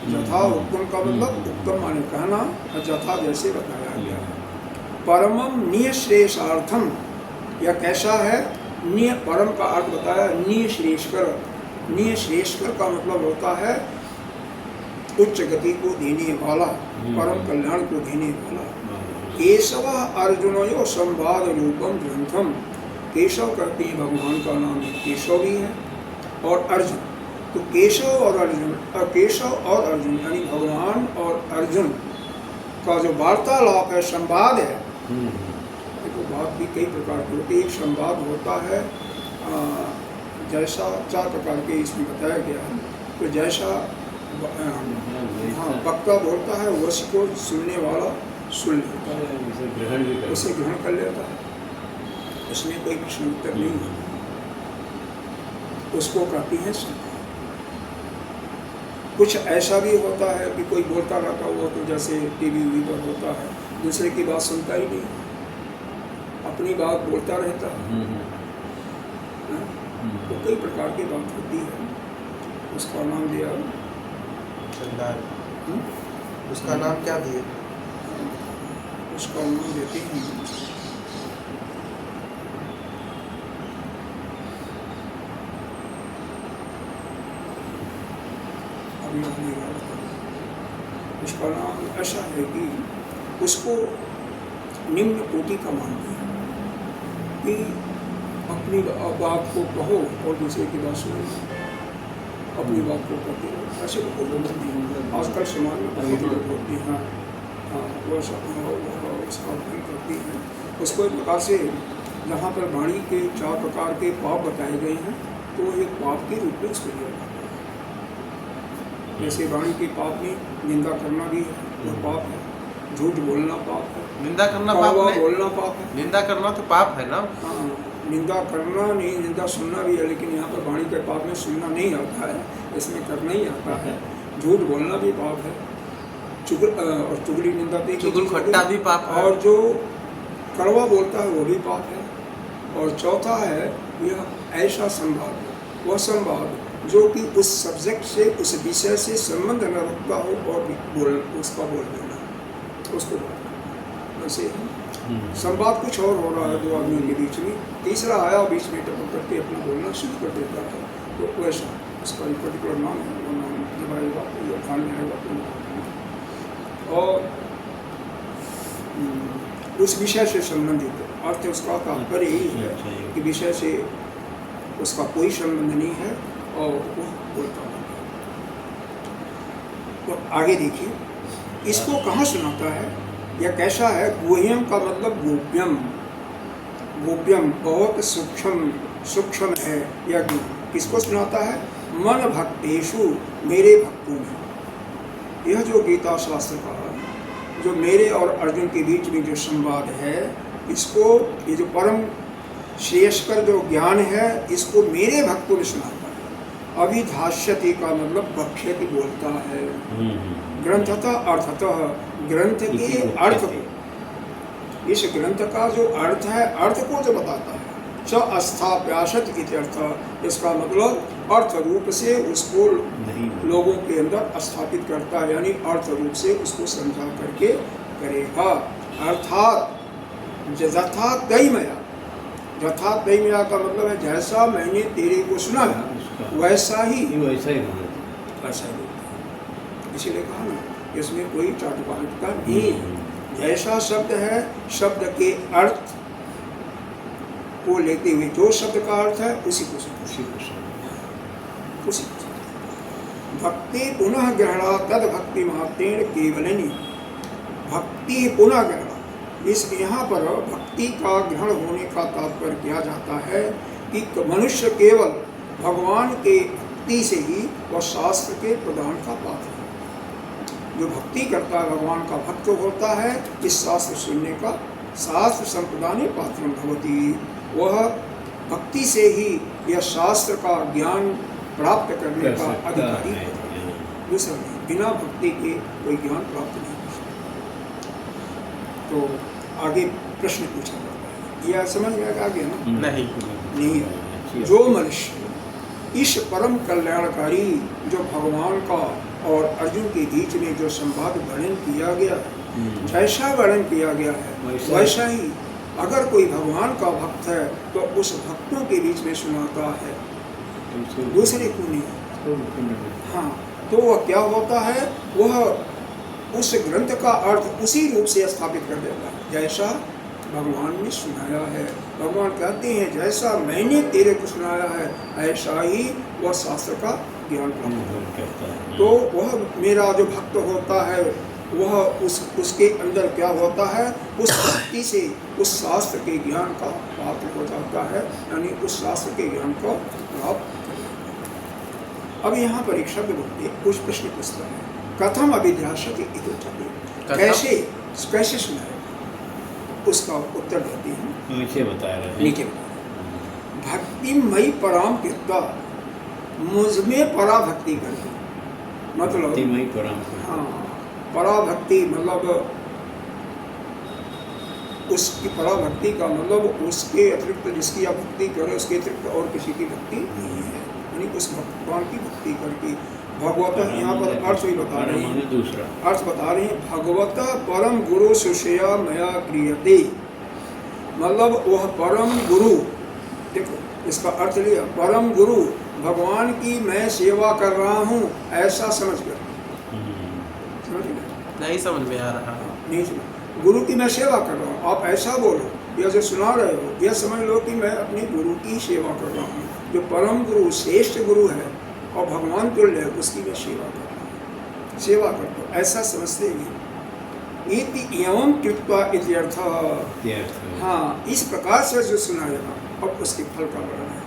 जथा उत्तम का मतलब उत्तम माने कहना, और जथा जैसे बताया गया है। परमम निःश्रेषार्थम, यह कैसा है? परम का अर्थ बताया, निःश्रेषकर। निःश्रेषकर का मतलब होता है उच्च गति को देने वाला, परम कल्याण को देने वाला। केशव अर्जुनयो संवाद रूपम ग्रंथम, केशव कहते हैं भगवान का नाम केशव भी है और अर्जुन। तो केशव और अर्जुन यानी भगवान और अर्जुन का जो वार्तालाप है, संवाद है। देखो बात भी कई प्रकार की होती है। एक संवाद होता है जैसा 4 प्रकार के इसमें बताया गया है। तो जैसा वक्ता बोलता है, वश को सुनने वाला सुन लेता है, उसे ग्रहण कर लेता है, इसमें कोई प्रश्न उत्तर नहीं है, उसको कहती है संवाद। कुछ ऐसा भी होता है कि कोई बोलता रहता हुआ, तो जैसे टीवी पर होता है, दूसरे की बात सुनता ही नहीं, अपनी बात बोलता रहता है। तो कई प्रकार की बात होती है। उसका नाम दिया उसका नाम क्या दिए? उसका नाम देते हैं उसका नाम ऐसा है कि उसको निम्न कोटि का मानते हैं कि अपनी बात को कहो और दूसरे की बात सुनो, अपनी बात को कहते हो। ऐसे लोग बोलते हैं आजकल समाज में बहुत लोग होते हैं। वो उसका अध्ययन करती है। उसको एक प्रकार से जहाँ पर वाणी के 4 प्रकार के पाप बताए गए हैं, तो एक पाप के रूप में इसको लिया जाता है। जैसे वाणी के पाप में निंदा करना भी है, वो पाप है। झूठ बोलना पाप है। निंदा करना पाप है? बोलना पाप है। निंदा करना तो पाप है ना? हाँ, निंदा करना नहीं, निंदा सुनना भी है, लेकिन यहाँ पर वाणी के पाप में सुनना नहीं आता है, इसमें करना ही आता है। झूठ बोलना भी पाप है, और चुगली निंदा भी, चुगलखट्टा भी पाप है, और जो कड़वा बोलता है वो भी पाप है। और चौथा है यह ऐसा संवाद, वह संवाद जो कि उस सब्जेक्ट से, उस विषय से संबंध न रखता हो और उसका बोल देना, उसको वैसे संवाद कुछ और हो रहा है 2 आदमियों के बीच में, तीसरा आया बीच में टपक करके अपना बोलना शुरू कर देता है। तो वैसा उसका एक पर्टिकुलर नाम है, वो नाम जब आएगा तो ये ध्यान में आएगा तो। और उस विषय से संबंधित अर्थ, उसका तात्पर्य यही है कि विषय से उसका कोई संबंध नहीं है और वो बोलता है। तो आगे देखिए, इसको कहाँ सुनाता है, यह कैसा है? गुह्यम का मतलब गोप्यम, गोप्यम बहुत सूक्ष्म है। यह किसको सुनाता है? मन भक्तेषु, मेरे भक्तों में। यह जो गीता शास्त्र का जो मेरे और अर्जुन के बीच में जो संवाद है, इसको, ये जो परम श्रेयस्कर जो ज्ञान है, इसको मेरे भक्तों ने सुनाता है। अभिधाष्यति का मतलब बख्यति बोलता है। ग्रंथतः अर्थतः, ग्रंथ के अर्थ को, इस ग्रंथ का जो अर्थ है, अर्थ को जो बताता है। च अस्थाप्यासत इत्यर्थ, इसका मतलब अर्थ रूप से उसको लोगों के अंदर स्थापित करता है, यानी अर्थ रूप से उसको समझा करके करेगा। अर्थात यथा तैमया, यथा तैमया का मतलब है जैसा मैंने तेरे को सुना है वैसा ही होना, इसीलिए कहा ना, इसमें कोई चाटुकारिता नहीं है। जैसा शब्द है, शब्द के अर्थ को लेते हुए, जो शब्द का अर्थ है उसी को भक्ति पुनः ग्रहणा तद भक्ति महात्मेन केवलनी, भक्ति पुनः ग्रहण। इस यहाँ पर भक्ति का ग्रहण होने का तात्पर्य किया जाता है कि मनुष्य केवल भगवान के भक्ति से ही वह शास्त्र के प्रदान का पात्र है। जो भक्ति करता है, भगवान का भक्त होता है, इस शास्त्र सुनने का शास्त्र संप्रदाने पात्रम भवति, वह भक्ति से ही यह शास्त्र का ज्ञान प्राप्त करने का अधिकारी है। दूसरा नहीं, बिना भक्ति के कोई ज्ञान प्राप्त नहीं हो सकता। तो आगे प्रश्न पूछा जाता है, यह समझ में आ गया ना? नहीं है। जो मनुष्य इस परम कल्याणकारी जो भगवान का और अर्जुन के बीच में जो संवाद वर्णन किया गया है, जैसा वर्णन किया गया है वैसा ही अगर कोई भगवान का भक्त है तो उस भक्तों के बीच में सुनाता है, दूसरे को नहीं। हाँ, तो वह क्या होता है, वह उस ग्रंथ का अर्थ उसी रूप से स्थापित कर देता है जैसा भगवान ने सुनाया है। भगवान कहते हैं जैसा मैंने तेरे को सुनाया है ऐसा ही वह शास्त्र का ज्ञान प्राप्त करता है। तो वह मेरा जो भक्त होता है वह उसके अंदर क्या होता है, उस भक्ति से उस शास्त्र के ज्ञान का पात्र हो जाता है, यानी उस शास्त्र के ज्ञान को प्राप्त करता है। अब यहाँ पर एक शब्द बोलते कुछ प्रश्न पूछता है, कथम अभिध्यासति इति उच्यते, कैसे सुनाएगा, उसका उत्तर देते हैं नीचे बता रहे हैं। नीचे भक्ति मई पराम कृत्वा, मुझमें पराभक्ति करके, मतलब मई पराम, हाँ, पराभक्ति मतलब उसकी पराभक्ति का मतलब उसके अतिरिक्त जिसकी आप भक्ति करें उसके अतिरिक्त और किसी की भक्ति नहीं है, यानी उस भगवान की भक्ति करके। भगवत यहाँ पर अर्थ भी बता रहे हैं, दूसरा अर्थ बता रहे हैं, भगवत परम गुरु सुषया मया क्रियते, मतलब वह परम गुरु, देखो इसका अर्थ लिया, परम गुरु भगवान की मैं सेवा कर रहा हूँ ऐसा समझ कर, समझ गए? नहीं समझ में आ रहा, नहीं समझ, गुरु की मैं सेवा कर रहा हूँ, आप ऐसा बोलो, यह जो सुना रहे हो यह समझ लो कि मैं अपने गुरु की सेवा कर रहा हूँ, जो परम गुरु श्रेष्ठ गुरु है और भगवान तुल्य है उसकी मैं सेवा करता हूँ, सेवा करता हूँ, ऐसा समझते ही इति एवं कृत्वा इति अर्थ। हाँ, इस प्रकार से जो सुनाएगा अब उसके फल का वर्णन है,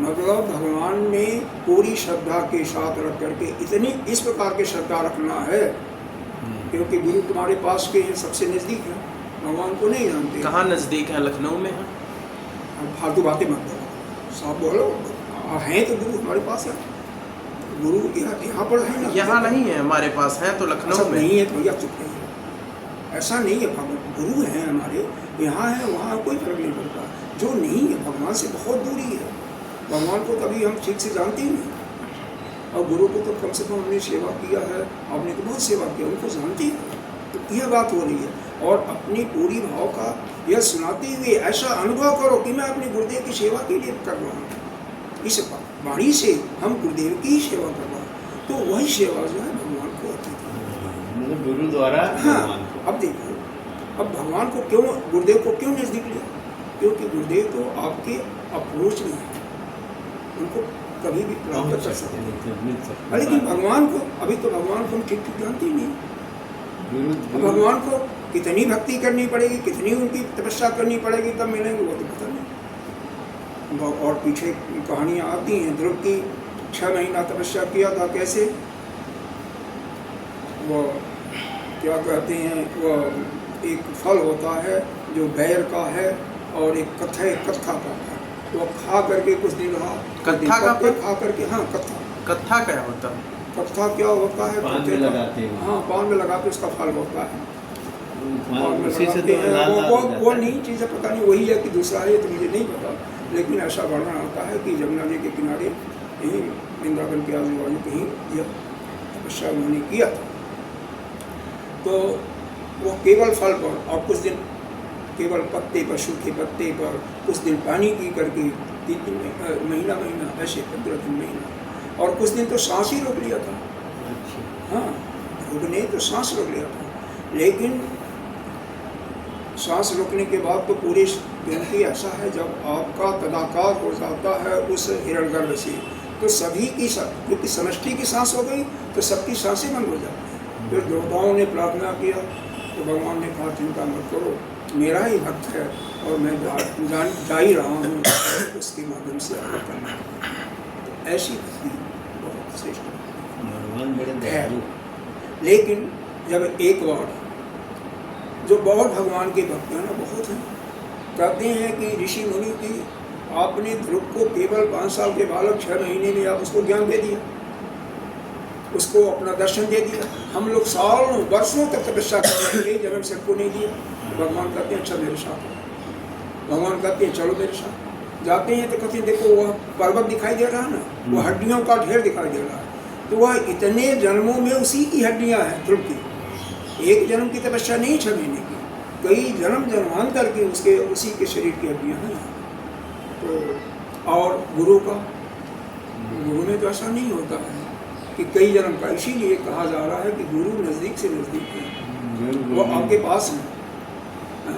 मतलब भगवान ने पूरी श्रद्धा के साथ रख करके इतनी इस प्रकार की श्रद्धा रखना है, क्योंकि गुरु तुम्हारे पास के हैं, सबसे नज़दीक है, भगवान को नहीं जानते। कहाँ नज़दीक है? लखनऊ में है। फालतू बातें मत बोलो, साफ बोलो, हैं तो गुरु हमारे पास है, गुरु यहाँ पर है ना, यहाँ नहीं है हमारे पास, है तो लखनऊ में नहीं है, तो भैया चुप नहीं है, ऐसा नहीं है, भगवान गुरु हैं हमारे, यहाँ है वहाँ कोई फर्क नहीं पड़ता। जो नहीं है भगवान से बहुत दूरी है, भगवान को तभी हम ठीक से जानते ही नहीं, और गुरु को तो कम से कम हमने सेवा किया है, आपने तो बहुत सेवा किया, उनको जानते हैं, तो यह बात हो रही है। और अपनी पूरी भाव का यह सुनाते हुए ऐसा अनुभव करो कि मैं अपने गुरुदेव की सेवा के लिए कर रहा हूँ, इस वाणी से हम गुरुदेव की ही सेवा कर रहे हैं, तो वही सेवा जो है भगवान को होती है, गुरु द्वारा। हाँ, अब देखो, अब भगवान को क्यों, गुरुदेव को क्यों नजदीक लिया, क्योंकि गुरुदेव तो आपके अप्रोच में है, उनको कभी भी प्राप्त कर सकते हैं, लेकिन भगवान को अभी तो भगवान को हम ठीक ठीक जानते ही नहीं। भगवान को कितनी भक्ति करनी पड़ेगी, कितनी उनकी तपस्या करनी पड़ेगी तब मिलेंगे, वो तो पता नहीं। और पीछे कहानियाँ आती हैं, ध्रुव की 6 महीना तपस्या किया था, कैसे वो क्या कहते हैं, वो एक फल होता है जो बैर का है और एक कत्था का है, वो खा करके कुछ दिन रहा, कत्था का फल खा करके, हाँ कत्था क्या होता है? कत्था क्या होता है, पान में लगाते हैं, हाँ पान में लगाते उसका फल होता है, उसी से तो वो नहीं चीज़ पता नहीं वही है कि दूसरा है, तो मुझे नहीं पता, लेकिन ऐसा वर्णन आता है कि जमुना जी के किनारे यहीं वृंदावन के आजू बाजू कहीं यह तपस्या उन्होंने किया था, तो वो केवल फल पर और कुछ दिन केवल पत्ते पर, सूखे पत्ते पर कुछ दिन पानी पी करके 3 महीना ऐसे 15 दिन महीना, और कुछ दिन तो सांस ही रोक लिया था। हाँ, ध्रुव ने तो सांस रोक लिया था, लेकिन सांस रोकने के बाद तो पूरे ग्रंथि ऐसा है, जब आपका तदाकार हो जाता है उस हिरण्यगर्भ से, तो सभी की क्योंकि समष्टि की सांस हो गई तो सबकी सांसें बंद हो जाती हैं। फिर देवताओं ने प्रार्थना किया तो भगवान ने कहा चिंता मत करो, मेरा ही भक्त है और मैं जा ही रहा हूँ, उसके माध्यम से आपको करना है। ऐसी भक्ति बहुत श्रेष्ठ है, लेकिन जब एक बार जो बहुत भगवान के भक्त हैं ना, बहुत हैं, कहते हैं कि ऋषि मुनि की आपने ध्रुव को केवल 5 साल के बालक 6 महीने में आप उसको ज्ञान दे दिया, उसको अपना दर्शन दे दिया। हम लोग सालों वर्षों तक तपस्या करके जन्म से को नहीं दिया। भगवान कहते हैं अच्छा मेरे साथ, भगवान कहते हैं चलो मेरे साथ। जाते हैं तो कहते हैं देखो वह पर्वत दिखाई दे रहा है ना, वो हड्डियों का ढेर दिखाई दे रहा है, तो वह इतने जन्मों में उसी की हड्डियां हैं ध्रुव की। एक जन्म की तपस्या नहीं 6 महीने की, कई जन्मांतर की उसके उसी के शरीर की हड्डियां हैं। तो और गुरु में तो ऐसा नहीं होता है कि कई जन्म का, इसीलिए कहा जा रहा है कि गुरु नज़दीक से नज़दीक है, वो आपके पास है।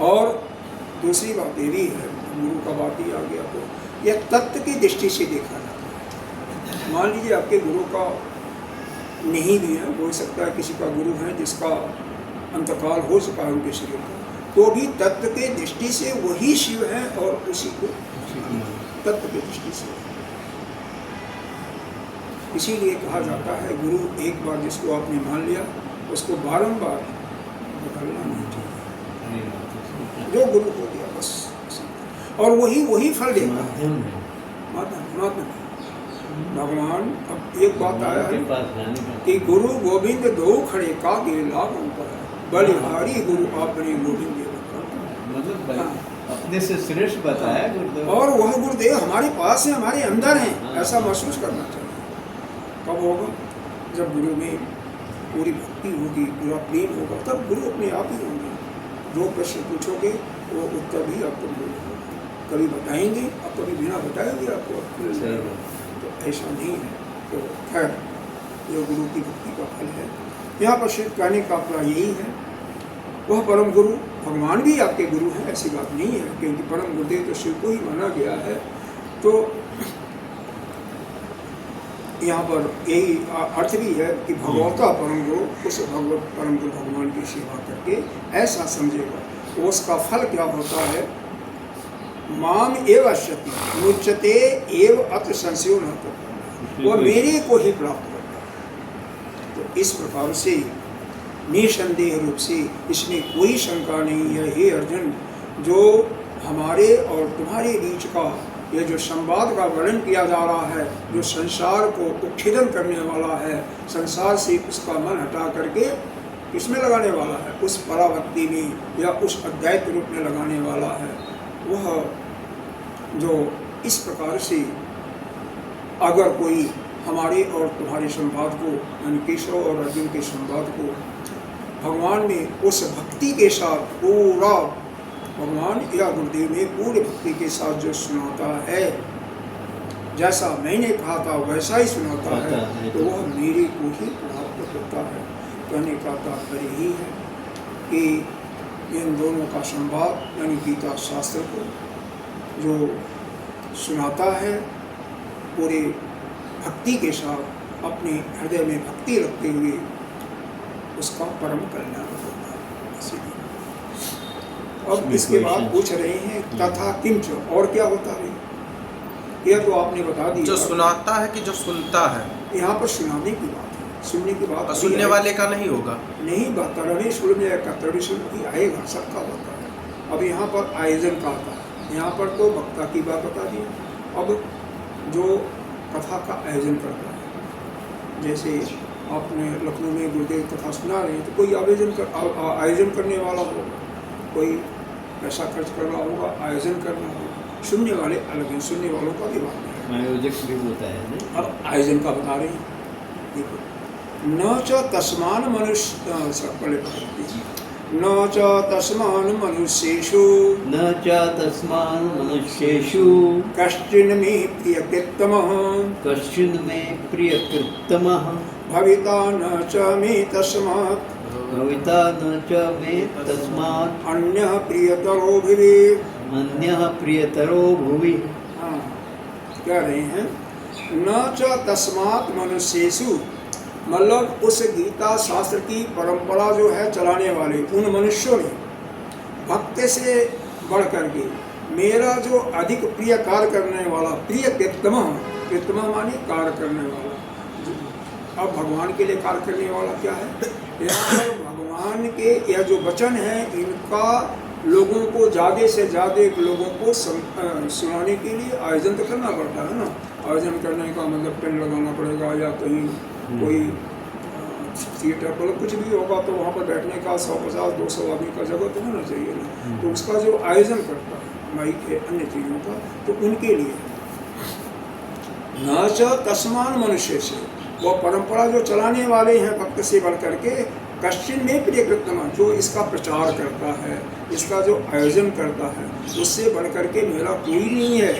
और दूसरी बात ये भी है, गुरु का बात ही आ गया, तो यह तत्व की दृष्टि से देखा जाता है। मान लीजिए आपके गुरु का नहीं भी है, हो सकता है किसी का गुरु है जिसका अंतकाल हो चुका है उनके शरीर का, तो भी तत्व के दृष्टि से वही शिव है और उसी को तत्व की दृष्टि से। इसीलिए कहा जाता है गुरु एक बार जिसको आपने मान लिया उसको बारंबार बदलना नहीं चाहिए। जो गुरु को दिया बस, और वही फल देता है। माध्यम भगवान। अब एक बात आया है कि गुरु गोविंद दो खड़े का लाभ ऊपर है, बलिहारी गुरु आपने गोविंद, मतलब अपने से श्रेष्ठ बताया गुरुदेव, और वह गुरुदेव हमारे पास है, हमारे अंदर है, ऐसा महसूस करना चाहिए। कब होगा? जब गुरु में पूरी भक्ति होगी, पूरा प्रेम होगा, तब गुरु अपने आप ही होंगे। जो प्रश्न पूछोगे वो उत्तर भी आपको मिलेगा, कभी बताएंगे और कभी बिना बताएंगे आपको। तो ऐसा नहीं है। तो खैर ये गुरु की भक्ति का फल है। यहाँ पर सिर्फ कहने का अपना यही है, वह परम गुरु भगवान भी आपके गुरु हैं, ऐसी बात नहीं है, क्योंकि परम गुरुदेव तो शिव को ही माना गया है। तो यहाँ पर यही अर्थ भी है कि भगवता परम गुरु, उस भगवत परम गुरु भगवान की सेवा करके ऐसा समझेगा, तो उसका फल क्या होता है? माम एव अश्यति मुच्यते एव अत्र संशयो न करता, वो मेरे को ही प्राप्त करता है। तो इस प्रकार से निसंदेह रूप से इसमें कोई शंका नहीं है, हे अर्जुन, जो हमारे और तुम्हारे बीच का ये जो संवाद का वर्णन किया जा रहा है, जो संसार को उच्छेदन करने वाला है, संसार से उसका मन हटा करके किसमें लगाने वाला है? उस पराभक्ति में या उस अद्वैत रूप में लगाने वाला है। वह जो इस प्रकार से अगर कोई हमारे और तुम्हारे संवाद को, यानी केशव और अर्जुन के संवाद को भगवान में उस भक्ति के साथ पूरा, भगवान या गुरुदेव में पूरी भक्ति के साथ जो सुनाता है, जैसा मैंने कहा था वैसा ही सुनाता है, तो वह मेरे को ही प्राप्त होता है। कहने का तात्पर्य ही है कि इन दोनों का संवाद यानी गीता शास्त्र को जो सुनाता है, पूरे भक्ति के साथ अपने हृदय में भक्ति रखते हुए, उसका परम कल्याण होता है। अब इसके बाद पूछ रहे हैं तथा किंच, और क्या होता है? यह तो आपने बता दिया, जो सुनाता है कि जो सुनता है। यहाँ पर सुनाने की बात है, सुनने की बात सुनने वाले का नहीं होगा, नहीं बात करने सुनने का भी आएगा, सबका होता है। अब यहाँ पर आयोजन का आता है, यहाँ पर तो वक्ता की बात बता दी। अब जो कथा का आयोजन करता है, जैसे आपने लखनऊ में गुरुदेव कथा सुना रहे हैं, तो कोई आयोजन करने वाला होगा, कोई पैसा खर्च करना होगा, आयोजन करना होगा। सुनने वाले अलग हैं, सुनने वालों का भी बात है, आयोजक भी होता है। अब आयोजन का बता रहे हैं, देखो, न च तस्मान मनुष्य न च तस्मान मनुष्येषु न च तस्मान् मनुष्येषु कश्चिन् मे प्रियकृत्तमः कश्चिन् मे प्रियकृत्तमः भविता न च मे तस्मात् भविता न च मे तस्मात् अन्यः प्रियतरो भवेत्। अन्यः प्रियतरो भुवि। हाँ, कह रहे हैं न च तस्मात् मनुष्येषु, मतलब उस गीता शास्त्र की परंपरा जो है चलाने वाले उन मनुष्यों ने भक्त से बढ़ करके मेरा जो अधिक प्रिय कार्य करने वाला, प्रिय कृत्तम माने कार्य करने वाला। अब भगवान के लिए कार्य करने वाला क्या है? यहाँ पर भगवान के यह जो वचन है इनका लोगों को ज़्यादा से ज़्यादा लोगों को सुनाने के लिए आयोजन तो करना पड़ता है ना। आयोजन करने का मतलब टेंट लगाना पड़ेगा या कहीं कोई थिएटर पर कुछ भी होगा तो वहाँ पर बैठने का 150-200 आदमी का जगह तो होना चाहिए ना। तो उसका जो आयोजन करता है माइक है अन्य चीज़ों का तो उनके लिए न च तस्मान मनुष्य से वो परंपरा जो चलाने वाले हैं भक्त से बढ़ करके कश्चिन में प्रियकृतम जो इसका प्रचार करता है इसका जो आयोजन करता है उससे बढ़ करके मेरा कोई नहीं है।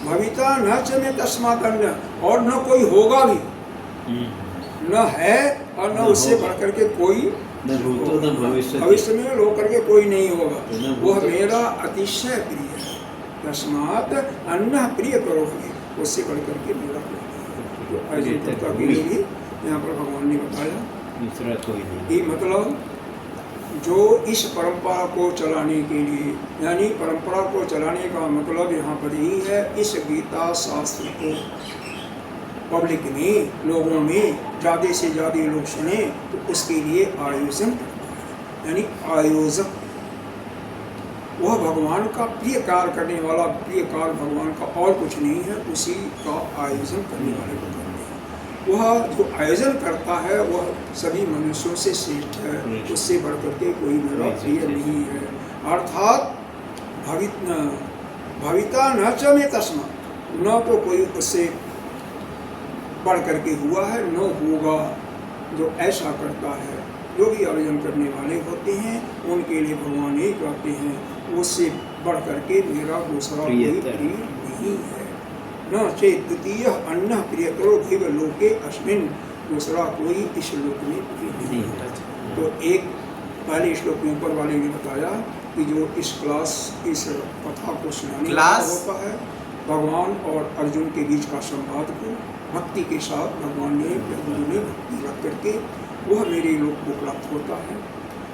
भविता न च में तस्मात् अन्य और न कोई होगा भी न है और न उससे बढ़ करके कोई भविष्य में लो करके कोई नहीं होगा। वह मेरा अतिशय प्रिय है। तस्मात् अन्य प्रिय करो हमें उससे बढ़ करके मेरा प्रिय तो आयोजन के लिए यहाँ पर भगवान ने बताया दूसरा कोई नहीं। ये मतलब जो इस परंपरा को चलाने के लिए यानी परंपरा को चलाने का मतलब यहाँ पर यही है इस गीता शास्त्र को पब्लिक में लोगों में ज़्यादा से ज़्यादा लोग सुने तो उसके लिए आयोजन करता है यानी आयोजक वह भगवान का प्रिय कार्य करने वाला। प्रिय कार्य भगवान का और कुछ नहीं है उसी का आयोजन करने वाले को करते हैं। वह जो आयोजन करता है वह सभी मनुष्यों से श्रेष्ठ है उससे बढ़ करके कोई मेरा प्रिय नहीं है। अर्थात भविता न च में तस्मा न तो कोई उससे बढ़ करके हुआ है न होगा। जो ऐसा करता है जो भी आयोजन करने वाले होते हैं उनके लिए भगवान ये कहते हैं उससे बढ़ करके मेरा दूसरा कोई प्रिय नहीं है। न चेत द्वितीय अन्य प्रियतरो भैव लोके अस्मिन् दूसरा कोई इस लोक में प्रिय नहीं है। तो एक पहले श्लोक में ऊपर वाले ने बताया कि जो इस कथा को सुनाने होता है भगवान और अर्जुन के बीच का संवाद को भक्ति के साथ भगवान ने भक्ति रख करके वह मेरे लोक को प्राप्त होता है।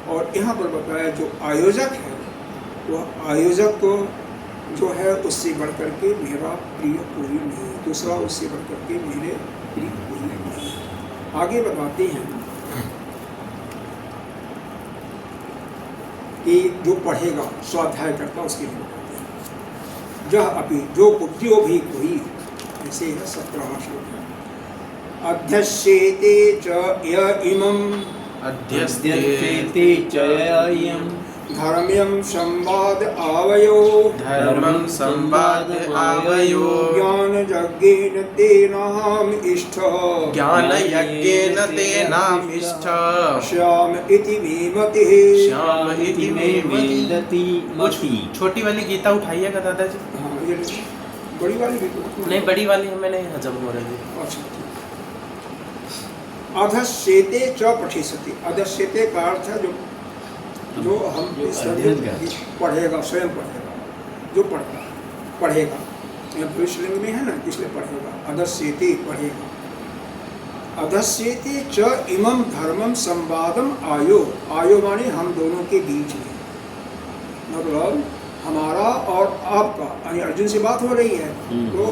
और यहाँ पर बताया जो आयोजक है वह आयोजक को जो है उससे बढ़ करके मेरा प्रिय कोई नहीं दूसरा उससे बढ़ करके मेरे प्रिय कोई नहीं। आगे बताते हैं कि जो पढ़ेगा स्वाध्याय करता उसके लिए बताते हैं जह अभी जो भी कोई ऐसे है 17वां श्लोक है। अध्यस्येते च य इमम् अध्यस्येते च य इमम् धर्म्यं संवाद आवयो ज्ञानयज्ञेन तेनाहम् इष्ट श्याम इति मे मतिः। छोटी वाली गीता उठाइएगा दादाजी। हाँ ये बड़ी वाली भी नहीं बड़ी वाली हमें नहीं हजम हो रही। अच्छा अधस्येते च पठिष्यति अधस्येते का अर्थ है जो हम पढ़ेगा स्वयं पढ़ेगा जो पढ़ता है पढ़ेगा यह पुरुषलिंग में है ना इसलिए पढ़ेगा अधस्येते पढ़ेगा। अधस्येते च इमं धर्मम संवादम आयो आयो माने हम दोनों के बीच में मतलब हमारा और आपका यानी अर्जुन से बात हो रही है तो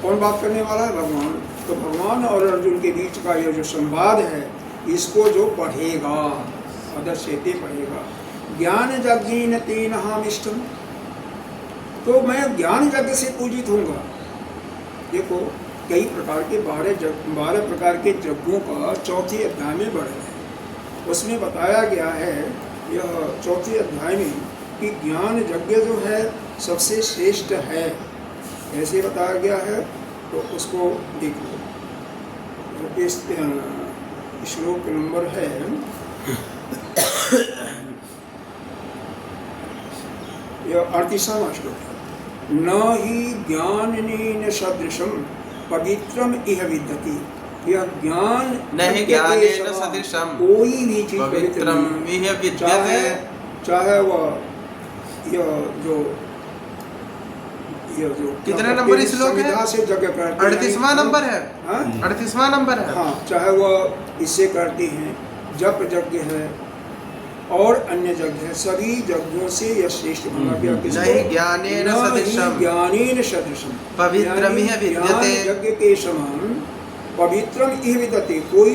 कौन बात करने वाला है भगवान। तो भगवान और अर्जुन के बीच का ये जो संवाद है इसको जो पढ़ेगा अधस्येते पढ़ेगा। ज्ञान यज्ञेन तेनाहम् इष्टम् तो मैं ज्ञान यज्ञ से पूजित होऊंगा। देखो कई प्रकार के 12 प्रकार के यज्ञों का चौथे अध्याय में वर्णन है। उसमें बताया गया है यह चौथे अध्याय में कि ज्ञान यज्ञ जो है सबसे श्रेष्ठ है ऐसे बताया गया है। तो उसको देख लो इस श्लोक नंबर है यह 38वां श्लोक है। न ही ज्ञानेन सदृशम पवित्रम इह विद्यते यह ज्ञान नहीं ज्ञानेन सदृशम कोई भी चीज पवित्रम इह विद्यते चाहे वह यह जो कितने नंबर इस श्लोक है 38वां नंबर है 38वां नंबर है। हाँ चाहे वह इससे करते हैं जप यज्ञ है और अन्य यज्ञ है सभी यज्ञों से यह श्रेष्ठ माना गया। नहीं ज्ञानेन सदृशम ज्ञानेन सदृशम पवित्रमिह विद्यते यज्ञ के समान पवित्रम इह विदते, कोई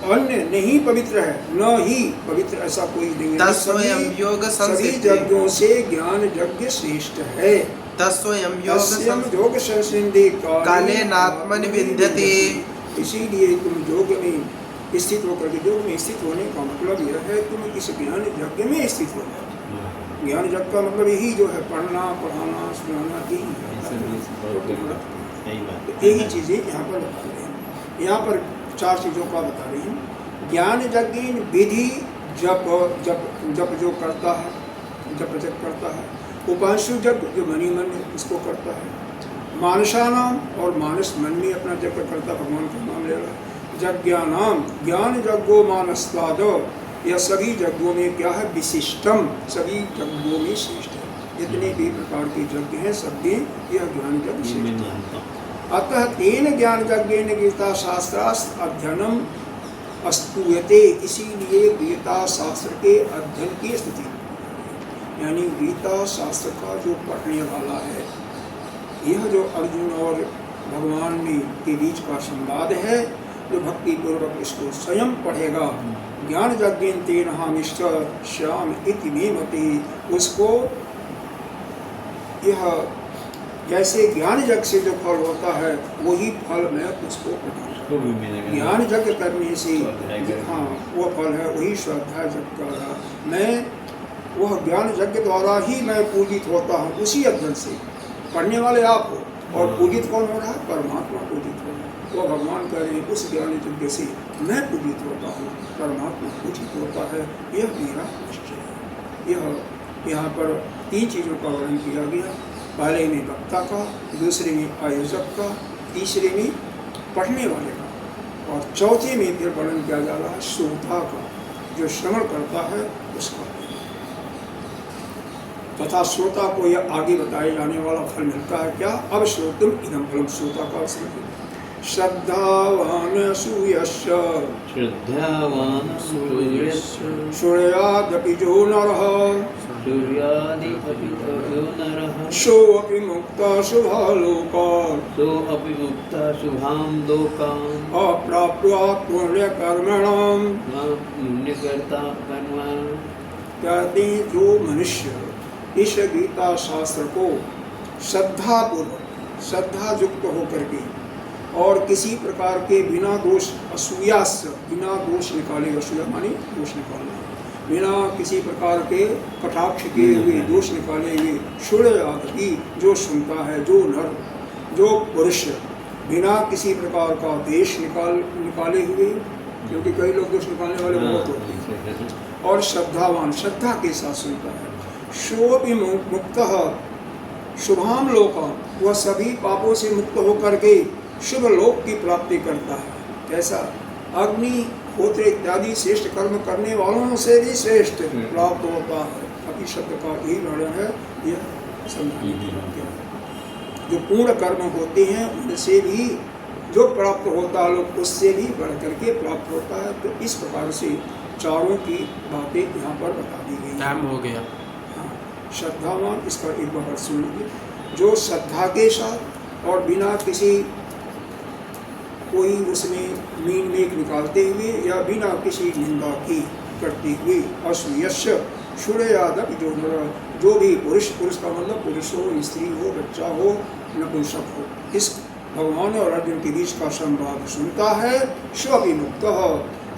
अन्य नहीं पवित्र है, न ही पवित्र ऐसा कोई नहीं है। तस्वयं योग सभी संसिद्धि, यज्ञों से ज्ञान यज्ञ श्रेष्ठ है। तस्वयं तस्यम योग संसिद्धि कालेनात्मनि विद्यते। इसीलिए तुम योग में स्थित होकर के, योग में स्थित होने का मतलब यह है तुम इस ज्ञान यज्ञ में स्थित हो जाओ। ज्ञान यज्ञ का मतलब यही जो है पढ़ना, पढ़ाना, सुनाना, यही चीजें यहाँ पर बता रहे हैं। यहाँ पर 4 चीजों का बता रहे हैं। ज्ञान यज्ञ विधि जप, जप जो करता है, जप करता है। उपांशु जप जो मनी मन उसको करता है। मानसानाम, और मानस मन में अपना जप करता, भगवान का नाम ले रहा है। यज्ञानाम, ज्ञान यज्ञो मानस्ताद, यह सभी यज्ञों में क्या है, विशिष्टम, सभी यज्ञों में श्रेष्ठ है। जितने भी प्रकार के यज्ञ हैं सब में यह ज्ञान यज्ञ श्रेष्ठ है। अतः तेन ज्ञान यज्ञेन गीता शास्त्रास्त्र अध्ययनम अस्तूयते, इसीलिए गीता शास्त्र के अध्ययन की स्थिति, यानी गीता शास्त्र का जो पढ़ने वाला है, यह जो अर्जुन और भगवान में के बीच का संवाद है, जो भक्ति पूर्वक इसको स्वयं पढ़ेगा, ज्ञान यज्ञेन तेन हामिष्ट श्याम इति मे मति, उसको यह जैसे ज्ञान यज्ञ से जो फल होता है वही फल मैं उसको प्रदान, ज्ञान यज्ञ करने से हाँ वो फल है वही श्रद्धा यज्ञ का, मैं वह ज्ञान यज्ञ द्वारा ही मैं पूजित होता हूँ, उसी अध्ययन से। पढ़ने वाले आप हो और पूजित कौन हो रहा है, परमात्मा पूजित हो रहा है। वो भगवान कह रहे हैं उस ज्ञान यज्ञ से मैं पूजित होता हूँ, परमात्मा पूजित होता है, यह मेरा निश्चय है। यह यहाँ पर 3 चीज़ों का वर्णन किया गया। पहले में वक्ता का, दूसरे में आयोजक का, तीसरे में पढ़ने वाले का, और चौथे में फिर वर्णन किया जा रहा है श्रोता का, जो श्रवण करता है उसका। तथा श्रोता को यह आगे बताए जाने वाला फल मिलता है क्या, अब श्रोतुम इदम फलम, श्रोता का असर श्रद्धावान सूयस्य, श्रद्धावान सूयस्य, सूर्यादपि जो नरः, सूर्यादपि जो नरः, सोऽपि मुक्तः शुभालोकान्, सोऽपि मुक्तः शुभां लोकान्, अप्राप्य पुण्यकर्मणाम्, पुण्यकर्ता कर्म। कहते हैं जो मनुष्य इस गीता शास्त्र को श्रद्धापूर्वक, श्रद्धा युक्त होकर के और किसी प्रकार के बिना दोष, असूयास, बिना दोष निकाले, असूया माने दोष निकालना, बिना किसी प्रकार के कटाक्ष किए हुए, दोष निकाले हुए, श्रेयादपि जो सुनता है, जो नर, जो पुरुष, बिना किसी प्रकार का देश निकाले हुए, क्योंकि कई लोग दोष निकालने वाले बहुत होते हैं, और श्रद्धावान, श्रद्धा के साथ सुनता है। सोऽपि मुक्तः शुभाम लोकान्, वह सभी पापों से मुक्त होकर के शुभ लोक की प्राप्ति करता है। कैसा, अग्नि होत्र इत्यादि श्रेष्ठ कर्म करने वालों से भी श्रेष्ठ प्राप्त होता है। अभी शब्द का यही वर्णन है, यह समझ, जो पूर्ण कर्म होते हैं उनसे भी जो प्राप्त होता है लोग, उससे भी बढ़ करके प्राप्त होता है। तो इस प्रकार से चारों की बातें यहाँ पर बता दी गई। टाइम हो गया। हाँ, श्रद्धावान, इसका एक बार सुन लीजिए, जो श्रद्धा के साथ और बिना किसी कोई उसमें मीन मेक निकालते हुए या बिना किसी निंदा की करते हुए, असूयस्य, सूर्यादपि जो नर, जो भी पुरुष, पुरुष का मतलब पुरुष हो, स्त्री हो, बच्चा हो, नपुंसक हो, इस भगवान और अर्जुन के बीच का संवाद सुनता है, स्वपि मुक्त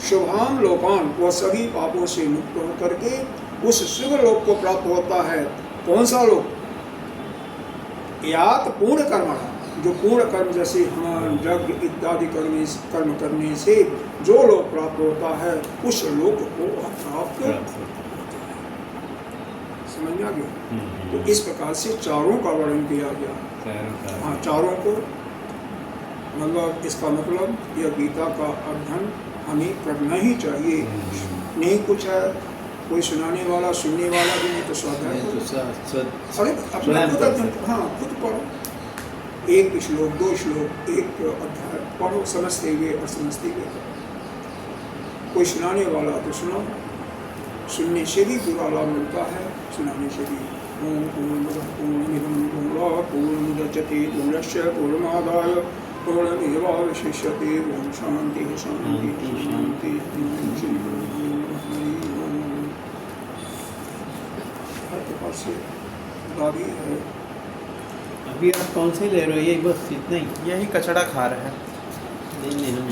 शुभाम लोकान, वह सभी पापों से मुक्त होकर के उस शुभ लोक को प्राप्त होता है। कौन सा लोक, यात पूर्ण कर्म, जो पूर्ण कर्म जैसे हवन यज्ञ इत्यादि कर्म करने से जो लोक प्राप्त होता है, उस लोक को प्राप्त होता है। समझ में आ गया? तो इस प्रकार से चारों का वर्णन किया गया। हाँ, चारों को मतलब इसका मतलब यह गीता का अध्ययन हमें करना ही चाहिए। नहीं कुछ है, कोई सुनाने वाला, सुनने वाला भी नहीं, तो स्वाध्याय अरे अपना खुद अध्ययन, हाँ खुद पढ़ो, एक श्लोक, 2 श्लोक, एक अध्याय पढ़ो, समझते हुए और समझते हुए। कोई सुनाने वाला तो सुनो, सुनने से भी बुरा लाभ मिलता है, सुनाने से भी। ओम पूर्णमदः पूर्णमिदं पूर्णात् पूर्णमुदच्यते पूर्णस्य पूर्णमादाय पूर्णमेवावशिष्यते। ओम शांति शांति शांति। आपके पास से गाड़ी है? अभी आप कौन से ले रहे हो? ये बस इतना ही? यही कचड़ा खा रहे हैं। नहीं नहीं, हम